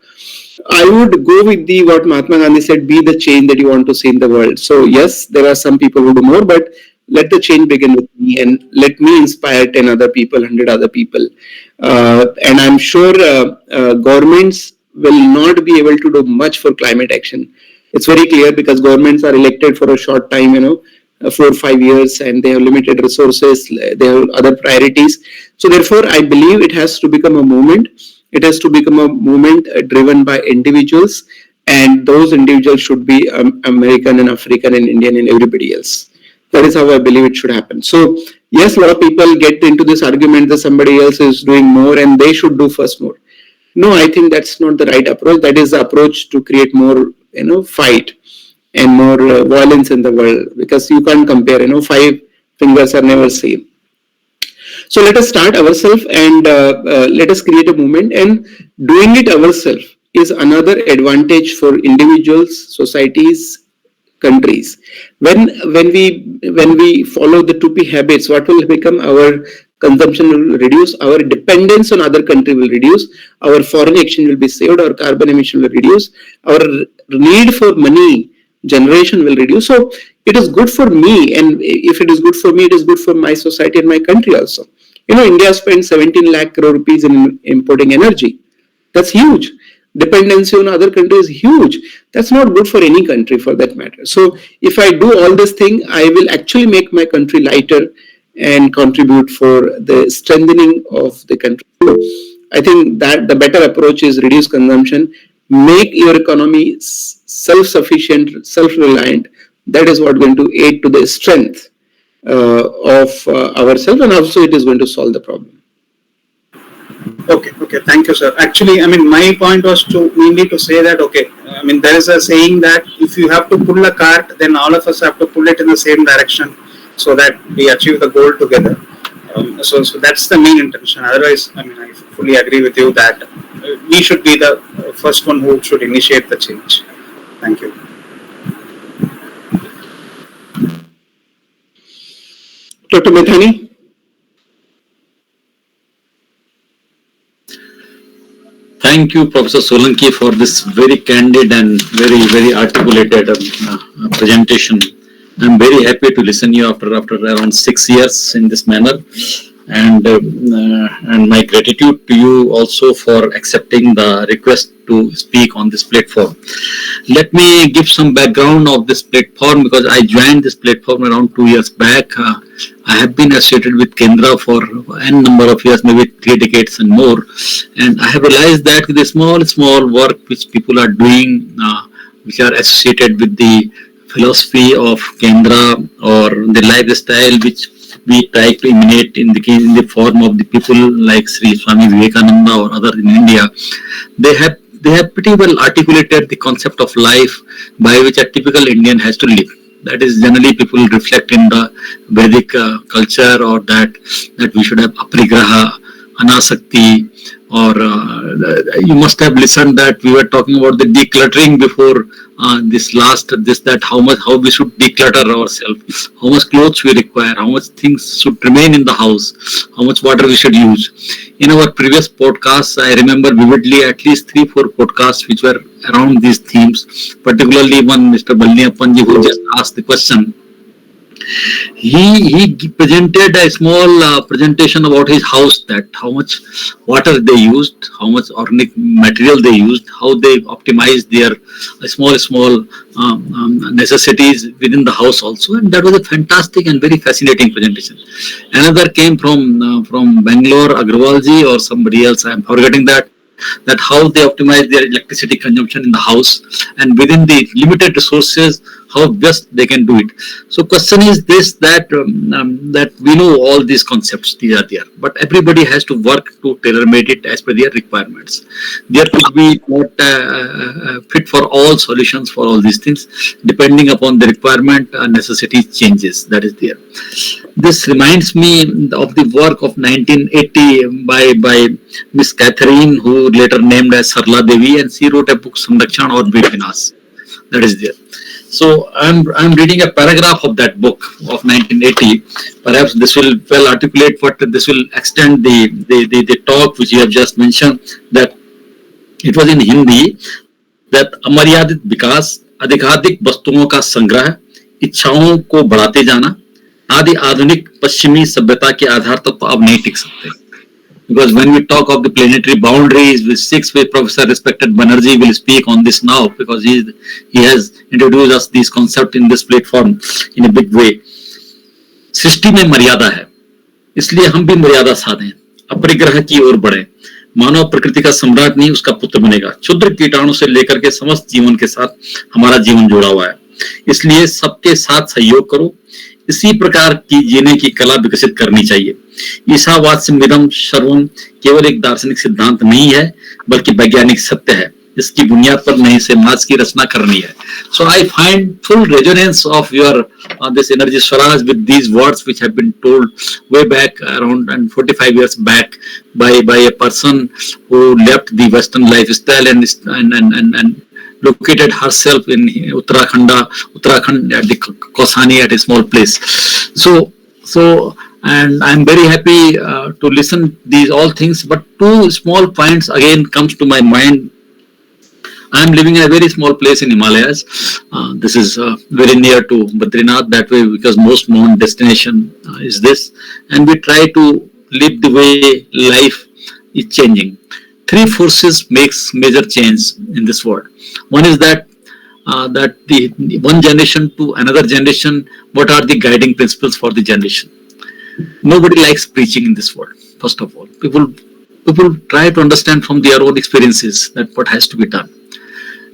I would go with the what Mahatma Gandhi said: be the change that you want to see in the world. So yes, there are some people who do more, but let the change begin with me, and let me inspire 10 other people, 100 other people. And I'm sure governments will not be able to do much for climate action. It's very clear, because governments are elected for a short time, 4 or 5 years, and they have limited resources, they have other priorities. So therefore, I believe it has to become a movement. It has to become a movement driven by individuals, and those individuals should be American and African and Indian and everybody else. That is how I believe it should happen. So yes, a lot of people get into this argument that somebody else is doing more and they should do first more. No, I think that's not the right approach. That is the approach to create more, fight and more violence in the world, because you can't compare. 5 fingers are never same. So let us start ourselves, and let us create a movement. And doing it ourselves is another advantage for individuals, societies, countries. When we follow the 2P habits, what will become? Our consumption will reduce, our dependence on other country will reduce, our foreign exchange will be saved, our carbon emission will reduce, our need for money generation will reduce. So it is good for me, and if it is good for me, it is good for my society and my country also. India spends 17 lakh crore rupees in importing energy. That's huge. Dependency on other countries is huge. That's not good for any country, for that matter. So if I do all this thing, I will actually make my country lighter and contribute for the strengthening of the country. So I think that the better approach is reduce consumption, make your economy self-sufficient, self-reliant. That is what is going to aid to the strength of ourselves, and also it is going to solve the problem. Okay, thank you, sir. Actually, I mean, my point was to mainly to say that, okay, I mean, there is a saying that if you have to pull a cart, then all of us have to pull it in the same direction so that we achieve the goal together. So that's the main intention. Otherwise, I mean, I fully agree with you that we should be the first one who should initiate the change. Thank you. Dr. Methani? Thank you, Professor Solanki, for this very candid and very, very articulated presentation. I'm very happy to listen to you after around 6 years in this manner, and my gratitude to you also for accepting the request to speak on this platform. Let me give some background of this platform, because I joined this platform around 2 years back. I have been associated with Kendra for n number of years, maybe 3 decades and more, and I have realized that the small work which people are doing, which are associated with the philosophy of Kendra or the lifestyle which we try to emanate in the form of the people like Sri Swami Vivekananda or others in India, they have pretty well articulated the concept of life by which a typical Indian has to live. That is, generally people reflect in the Vedic culture, or that we should have aparigraha, Anasakti, or you must have listened that we were talking about the decluttering before this that how we should declutter ourselves, how much clothes we require, how much things should remain in the house, how much water we should use. In our previous podcasts, I remember vividly at least 3-4 podcasts which were around these themes, particularly one Mr. Balniappanji who just asked the question. He presented a small presentation about his house, that how much water they used, how much organic material they used, how they optimized their small necessities within the house also, and that was a fantastic and very fascinating presentation. Another came from Bangalore, Agrawalji or somebody else, I am forgetting that how they optimize their electricity consumption in the house, and within the limited resources how best they can do it. So question is this, that we know all these concepts, these are there, but everybody has to work to tailor made it as per their requirements. There could be not fit for all solutions for all these things. Depending upon the requirement, necessity changes, that is there. This reminds me of the work of 1980 by Miss Catherine, who later named as Sarla Devi, and she wrote a book, Samrakshan or Vinas, that is there. So I'm reading a paragraph of that book of 1980. Perhaps this will well articulate what this will extend the talk which you have just mentioned. That it was in Hindi, that अमर्यादित विकास, अधिकाधिक वस्तुओं का संग्रह, इच्छाओं को बढ़ाते जाना आदि आधुनिक पश्चिमी सभ्यता के आधार तक तो अब नहीं टिक सकते. Because when we talk of the planetary boundaries, with six-way Professor respected Banerjee will speak on this now, because he has introduced us these concepts in this platform in a big way. सृष्टि में मर्यादा है, इसलिए हम भी मर्यादा साधें, अपरिग्रह की ओर बढ़े. मानव प्रकृति का सम्राट नहीं, उसका पुत्र बनेगा. क्षुद्र कीटाणु से लेकर के समस्त जीवन के साथ हमारा जीवन जुड़ा हुआ है, इसलिए सबके साथ सहयोग करो. इसी प्रकार की जीने की कला विकसित करनी चाहिए. ईसावाद से मिदम सर्वम केवल एक दार्शनिक सिद्धांत नहीं है, बल्कि वैज्ञानिक सत्य है. इसकी बुनियाद पर नए समाज की रचना करनी है. So I find full resonance of your this energy Swaraj with these words which have been told way back around and 45 years back by a person who left the Western lifestyle and located herself in Uttarakhand at the Kausani, at a small place. So and I'm very happy to listen these all things. But two small points again comes to my mind. I'm living in a very small place in Himalayas. This is very near to Badrinath, that way, because most known destination is this, and we try to live the way life is changing. Three forces makes major change in this world. One is that the one generation to another generation, what are the guiding principles for the generation? Nobody likes preaching in this world. First of all, people try to understand from their own experiences that what has to be done.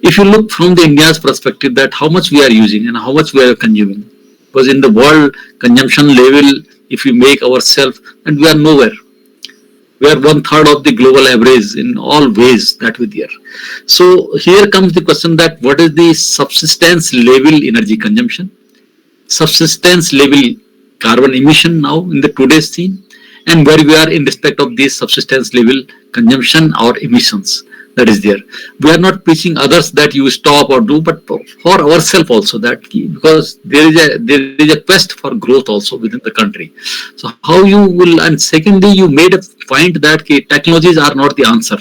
If you look from the India's perspective, that how much we are using and how much we are consuming, because in the world consumption level, if we make ourselves, and we are nowhere. We are 1/3 of the global average in all ways that we are. So here comes the question that what is the subsistence level energy consumption, subsistence level carbon emission now in the today's scene, and where we are in respect of this subsistence level consumption or emissions. That is there. We are not preaching others that you stop or do, but for ourselves also, that because there is a quest for growth also within the country. So how you will, and secondly, you made a point that technologies are not the answer.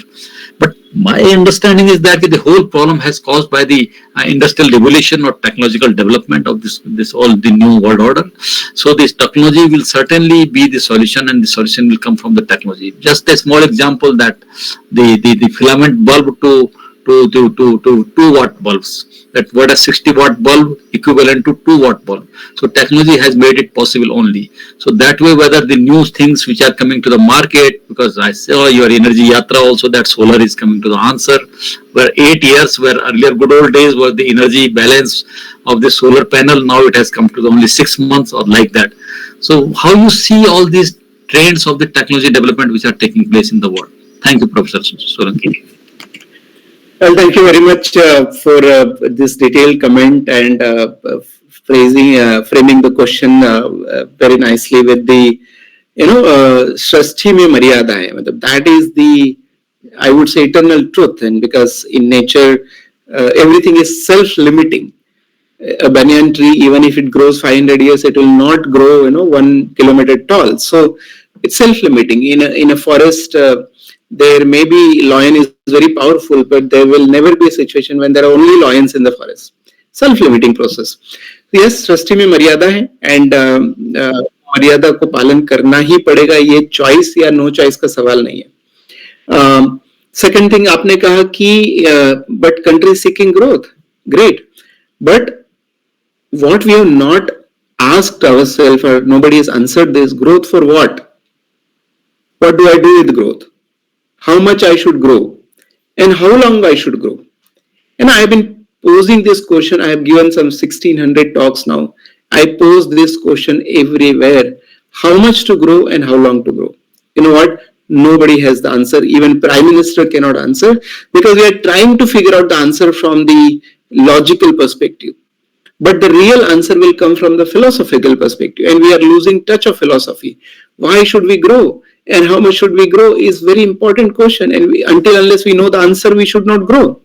But my understanding is that the whole problem has caused by the industrial revolution or technological development of this all the new world order. So this technology will certainly be the solution, and the solution will come from the technology. Just a small example, that the filament bulb to 2-watt bulbs. That what a 60-watt bulb equivalent to 2-watt bulb. So technology has made it possible only. So that way, whether the new things which are coming to the market, because I saw your energy yatra also, that solar is coming to the answer. Where 8 years, where earlier good old days were the energy balance of the solar panel, now it has come to only 6 months or like that. So how you see all these trends of the technology development which are taking place in the world? Thank you, Professor Solanki. Well, thank you very much for this detailed comment and framing the question very nicely with the सृष्टि में मर्यादा है, मतलब that is the, I would say, eternal truth. And because in nature everything is self-limiting. A banyan tree, even if it grows 500 years, it will not grow 1 kilometer tall. So it's self-limiting. In a forest, there may be lion is very powerful, but there will never be a situation when there are only lions in the forest. Self-limiting process. Yes, सृष्टि में मर्यादा है, and मर्यादा को पालन करना ही पड़ेगा. ये choice या नो चॉइस का सवाल नहीं है. सेकंड थिंग, आपने कहा कि but country seeking growth, great, but what we have not asked ourselves, or nobody has answered this, growth for what? What do I do with growth? How much I should grow? And how long I should grow? And I have been posing this question. I have given some 1600 talks now. I pose this question everywhere. How much to grow and how long to grow? You know what? Nobody has the answer. Even Prime Minister cannot answer, because we are trying to figure out the answer from the logical perspective. But the real answer will come from the philosophical perspective, and we are losing touch of philosophy. Why should we grow and how much should we grow is very important question, and until unless we know the answer, we should not grow.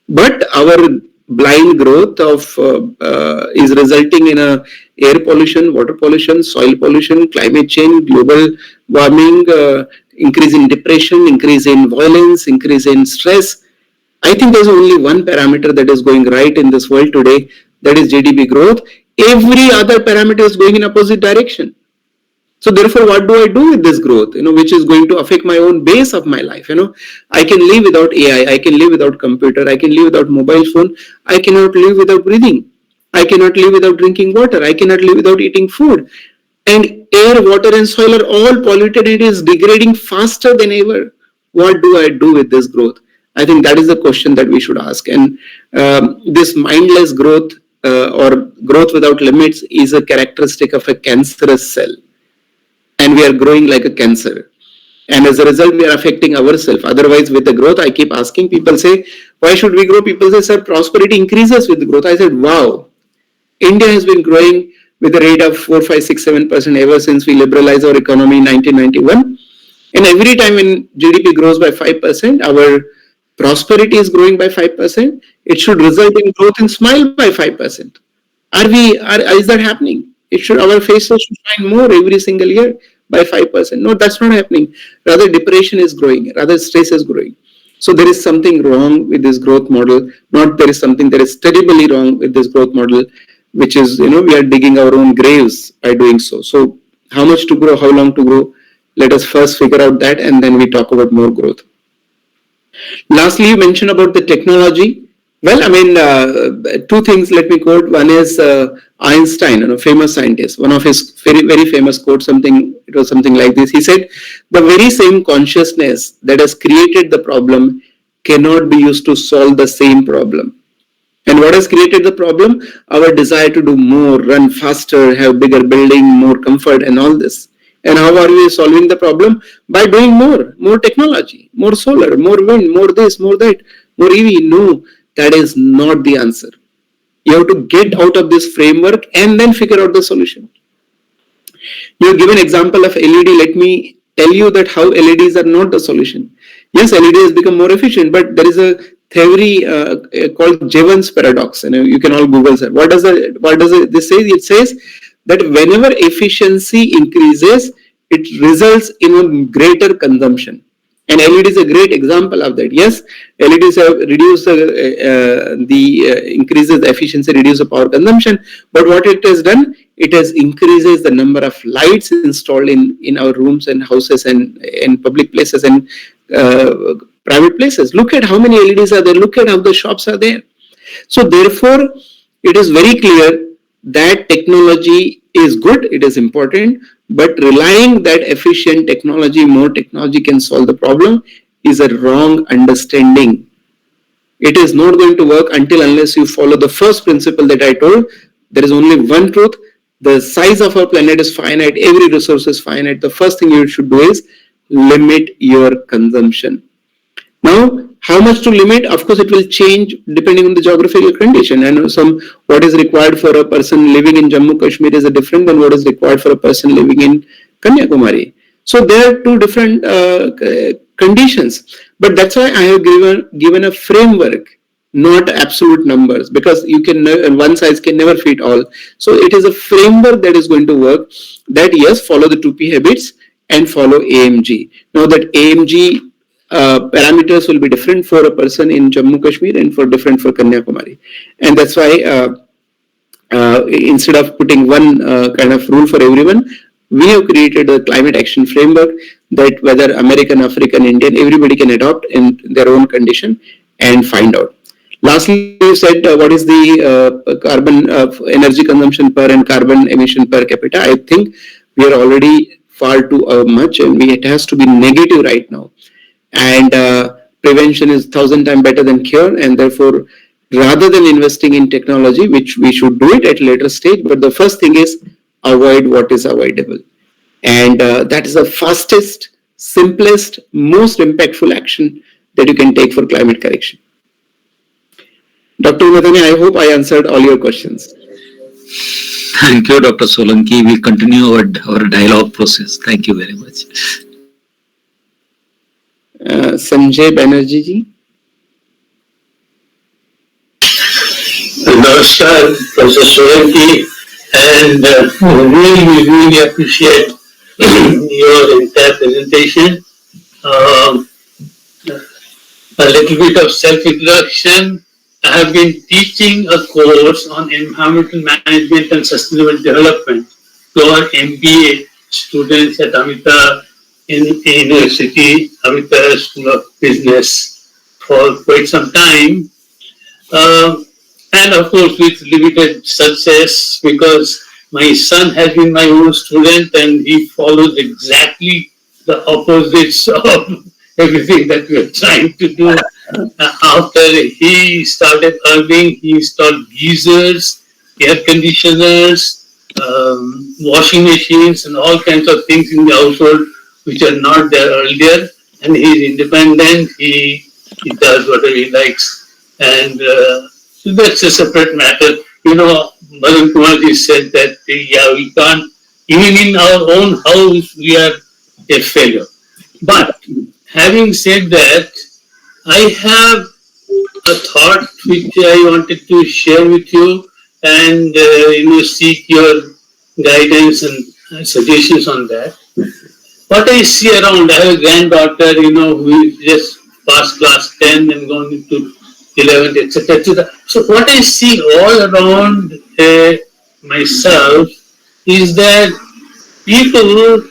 But our blind growth of is resulting in air pollution, water pollution, soil pollution, climate change, global warming, increase in depression, increase in violence, increase in stress. I think there's only one parameter that is going right in this world today, that is GDP growth. Every other parameter is going in opposite direction. So therefore, what do I do with this growth, which is going to affect my own base of my life? I can live without AI, I can live without computer, I can live without mobile phone, I cannot live without breathing, I cannot live without drinking water, I cannot live without eating food. And air, water and soil are all polluted. It is degrading faster than ever. What do I do with this growth? I think that is the question that we should ask. And this mindless growth or growth without limits is a characteristic of a cancerous cell. And we are growing like a cancer. And as a result, we are affecting ourselves. Otherwise, with the growth, I keep asking, people say, why should we grow? People say, sir, prosperity increases with the growth. I said, wow, India has been growing with a rate of 4, 5, 6, 7% ever since we liberalized our economy in 1991. And every time when GDP grows by 5%, our prosperity is growing by 5%. It should result in growth and smile by 5%. Is that happening? Our faces should shine more every single year by 5%. No, that's not happening. Rather, depression is growing. Rather, stress is growing. So there is something wrong with this growth model. Not there is something that is terribly wrong with this growth model, which is, we are digging our own graves by doing so. So how much to grow, how long to grow? Let us first figure out that, and then we talk about more growth. Lastly, you mentioned about the technology. Well, I mean, two things let me quote. One is Einstein, a famous scientist. One of his very, very famous quotes, it was something like this. He said, the very same consciousness that has created the problem cannot be used to solve the same problem. And what has created the problem? Our desire to do more, run faster, have bigger building, more comfort and all this. And how are we solving the problem? By doing more technology, more solar, more wind, more this, more that, more EV. No, that is not the answer. You have to get out of this framework and then figure out the solution. You have given example of LED. Let me tell you that how LEDs are not the solution. Yes, LED has become more efficient, but there is a theory called Jevons paradox. You can all Google it. What does this say? It says that whenever efficiency increases, it results in a greater consumption. And LED is a great example of that. Yes, LEDs have reduced increases the efficiency, reduce the power consumption. But what it has done, it has increases the number of lights installed in our rooms and houses and in public places and private places. Look at how many LEDs are there. Look at how the shops are there. So therefore, it is very clear that technology is good, it is important, but relying that efficient technology, more technology can solve the problem is a wrong understanding. It is not going to work until unless you follow the first principle that I told. There is only one truth. The size of our planet is finite. Every resource is finite. The first thing you should do is limit your consumption. Now, How much to limit? Of course, it will change depending on the geographical condition. And what is required for a person living in Jammu Kashmir is different than what is required for a person living in Kanyakumari. So there are two different conditions. But that's why I have given a framework, not absolute numbers, because you can one size can never fit all. So it is a framework that is going to work. That yes, follow the 2P habits and follow AMG. Now that AMG parameters will be different for a person in Jammu Kashmir and for different for Kanyakumari, and that's why instead of putting one kind of rule for everyone, we have created a climate action framework that whether American, African, Indian, everybody can adopt in their own condition and find out. Lastly, you said what is the carbon energy consumption per and carbon emission per capita. I think we are already far too much, and it has to be negative right now. And prevention is 1,000 times better than cure, and therefore, rather than investing in technology, which we should do it at a later stage, but the first thing is avoid what is avoidable, and that is the fastest, simplest, most impactful action that you can take for climate correction. Dr. Nathani, I hope I answered all your questions. Thank you, Dr. Solanki. We continue our dialogue process. Thank you very much. Sanjay Banerjee ji. Namaskar, Professor Solanki, and really appreciate your entire presentation. A little bit of self-introduction. I have been teaching a course on environmental management and sustainable development to our MBA students at Amita University, Amita School of Business for quite some time. And of course with limited success, because my son has been my own student and he follows exactly the opposites of everything that we are trying to do. After he started earning, he installed geysers, air conditioners, washing machines and all kinds of things in the household which are not there earlier. And he is independent, he does whatever he likes. And so that's a separate matter. You know, Madan Kumarji said that, yeah, we can't, even in our own house, we are a failure. But having said that, I have a thought which I wanted to share with you and seek your guidance and suggestions on that. What I see around, I have a granddaughter, who is just past class 10 and going into 11th, etc., etc. So what I see all around myself is that people,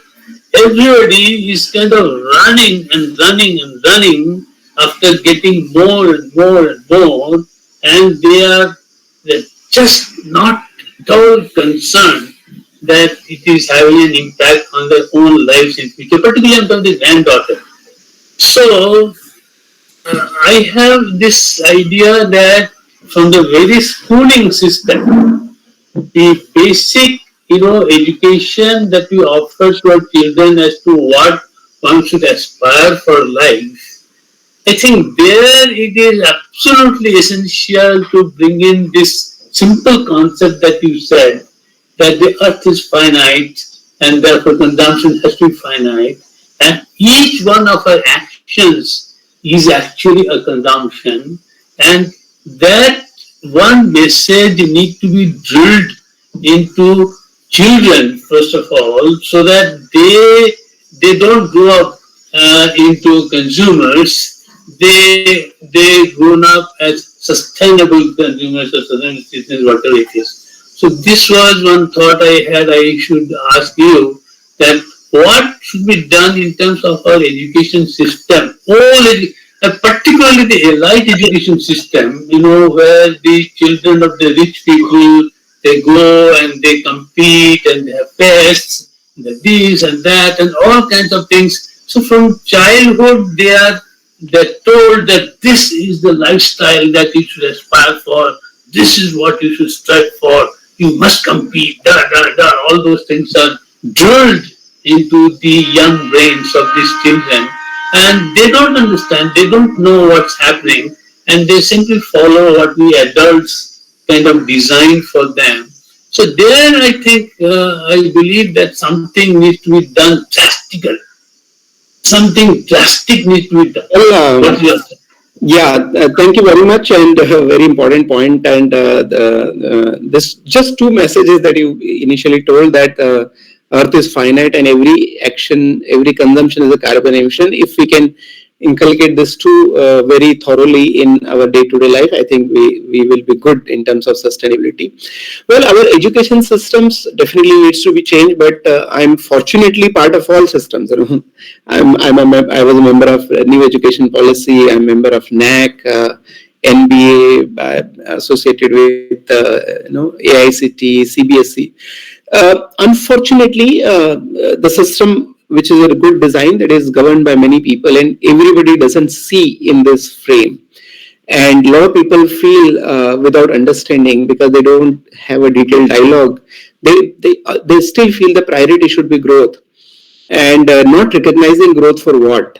everybody is kind of running and running and running after getting more and more and more, and they're just not at all concerned that it is having an impact on their own lives in future, particularly on the granddaughter. So I have this idea that from the very schooling system, the basic education that we offer to our children as to what one should aspire for life, I think there it is absolutely essential to bring in this simple concept that you said, that the earth is finite and therefore consumption has to be finite, and each one of our actions is actually a consumption, and that one message needs to be drilled into children first of all, so that they don't grow up into consumers. They grown up as sustainable consumers or sustainable citizens, whatever it is. So this was one thought I had. I should ask you that what should be done in terms of our education system, particularly the elite education system, where the children of the rich people, they go and they compete and they have tests, this and that and all kinds of things. So from childhood they're told that this is the lifestyle that you should aspire for, this is what you should strive for, you must compete, all those things are drilled into the young brains of these children. and they don't understand, they don't know what's happening, and they simply follow what we adults kind of design for them. So there, I think, I believe that something needs to be done drastical. Something drastic needs to be done. Well, What do you think? yeah, thank you very much, and very important point. And this just two messages that you initially told, that Earth is finite and every action, every consumption is a carbon emission. If we can inculcate this two very thoroughly in our day-to-day life, I think we will be good in terms of sustainability. Well, our education systems definitely needs to be changed, but I'm fortunately part of all systems. You know, I was a member of New Education Policy. I'm a member of NAC, NBA, associated with AICT, CBSE. Unfortunately, the system, which is a good design, that is governed by many people, and everybody doesn't see in this frame. And a lot of people feel without understanding, because they don't have a detailed dialogue. They still feel the priority should be growth, and not recognizing growth for what.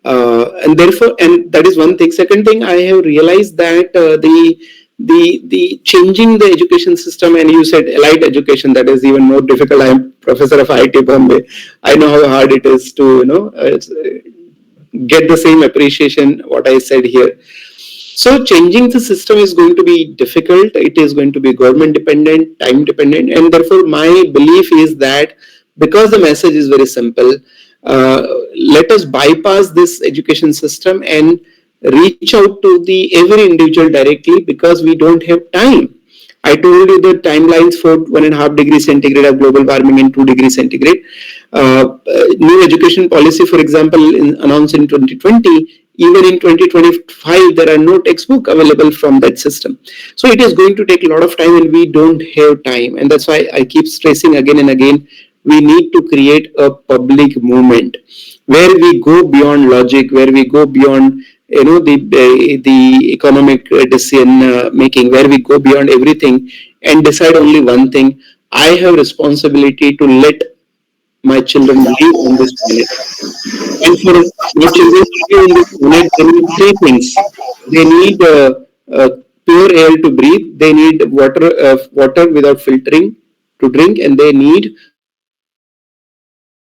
And therefore, and that is one thing. Second thing, I have realized that the changing the education system, and you said elite education, that is even more difficult. I am professor of IIT Bombay. I know how hard it is to get the same appreciation what I said here. So changing the system is going to be difficult. It is going to be government dependent, time dependent, and therefore my belief is that, because the message is very simple, let us bypass this education system and reach out to the every individual directly, because we don't have time. I told you the timelines for 1.5 degrees centigrade of global warming and 2 degrees centigrade. New education policy, for example, announced in 2020. Even in 2025, there are no textbook available from that system. So it is going to take a lot of time, and we don't have time. And that's why I keep stressing again and again, we need to create a public movement where we go beyond logic, where we go beyond the economic decision making, where we go beyond everything and decide only one thing: I have responsibility to let my children live on this planet. And for my children to live on this planet, they need three things. They need pure air to breathe. They need water without filtering to drink, and they need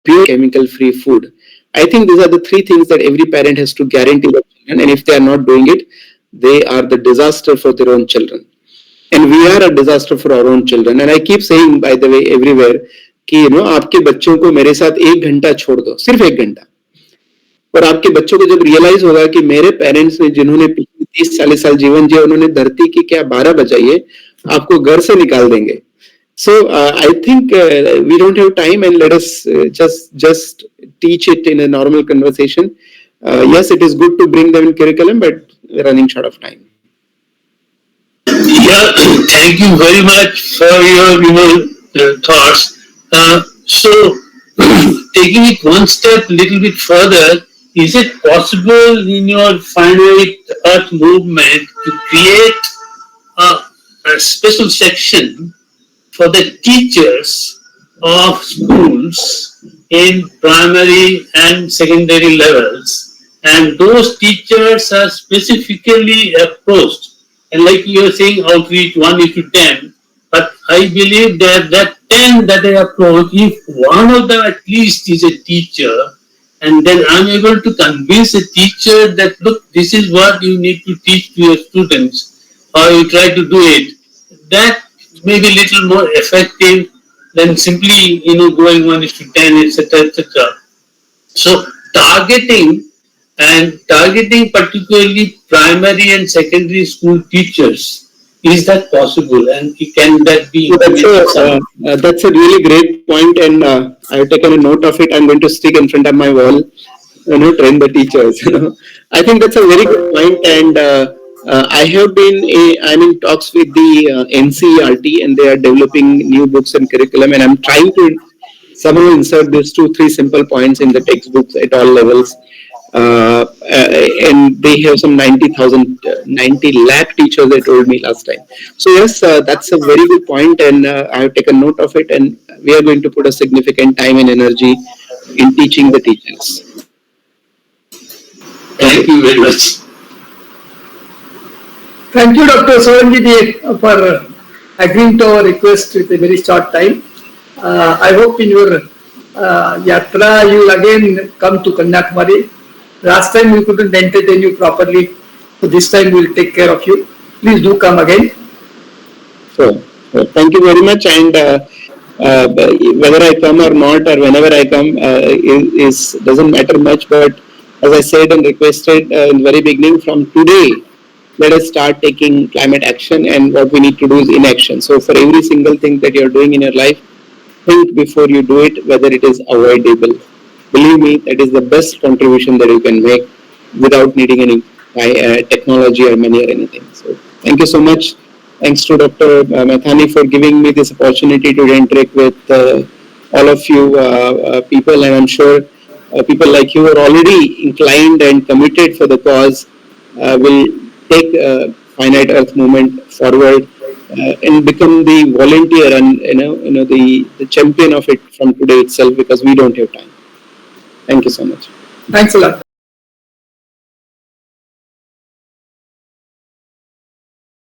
pure chemical-free food. I think these are the three things that every parent has to guarantee their children. And if they are not doing it, they are the disaster for their own children. And we are a disaster for our own children. And I keep saying, by the way, everywhere, कि आपके बच्चों को मेरे साथ 1 घंटा छोड़ दो, सिर्फ 1 घंटा, और आपके बच्चों को जब रियलाइज होगा कि मेरे पेरेंट्स ने, जिन्होंने पिछले 30-40 साल जीवन जिया, उन्होंने धरती की क्या 12 बचाई है, आपको घर से निकाल देंगे. So I think we don't have time, and let us just teach it in a normal conversation. Yes, it is good to bring them in curriculum, but we're running short of time. Yeah, thank you very much for your thoughts. So, taking it one step a little bit further, is it possible in your finite earth movement to create a special section for the teachers of schools in primary and secondary levels, and those teachers are specifically approached, and like you are saying, outreach 1:10, but I believe that 10 that I approach, if one of them at least is a teacher, and then I'm able to convince a teacher that, look, this is what you need to teach to your students, or you try to do it, that may be a little more effective than simply going 1:10, etc., etc. So targeting particularly primary and secondary school teachers, is that possible, and can that be That's a really great point, and I've taken a note of it. I'm going to stick in front of my wall, train the teachers. I think that's a very good point, and I'm in talks with the NCERT, and they are developing new books and curriculum, and I'm trying to somehow insert these 2-3 simple points in the textbooks at all levels. And they have some 90 lakh teachers, they told me last time. So yes, that's a very good point, and I have taken note of it, and we are going to put a significant time and energy in teaching the teachers. Thank you very much. Thank you, Dr. Solanki, for agreeing to our request with a very short time. I hope in your yatra you will again come to Kanyakumari. Last time we couldn't entertain you properly, so this time we will take care of you. Please do come again. So thank you very much. And whether I come or not, or whenever I come, is doesn't matter much. But as I said and requested in the very beginning, from today, let us start taking climate action, and what we need to do is inaction. So for every single thing that you're doing in your life, think before you do it whether it is avoidable. Believe me, that is the best contribution that you can make without needing any technology or money or anything. So thank you so much. Thanks to Dr. Mathani for giving me this opportunity to interact with all of you people, and I'm sure people like you are already inclined and committed for the cause. Will take finite Earth movement forward and become the volunteer and the champion of it from today itself, because we don't have time. Thank you so much. Thanks a lot.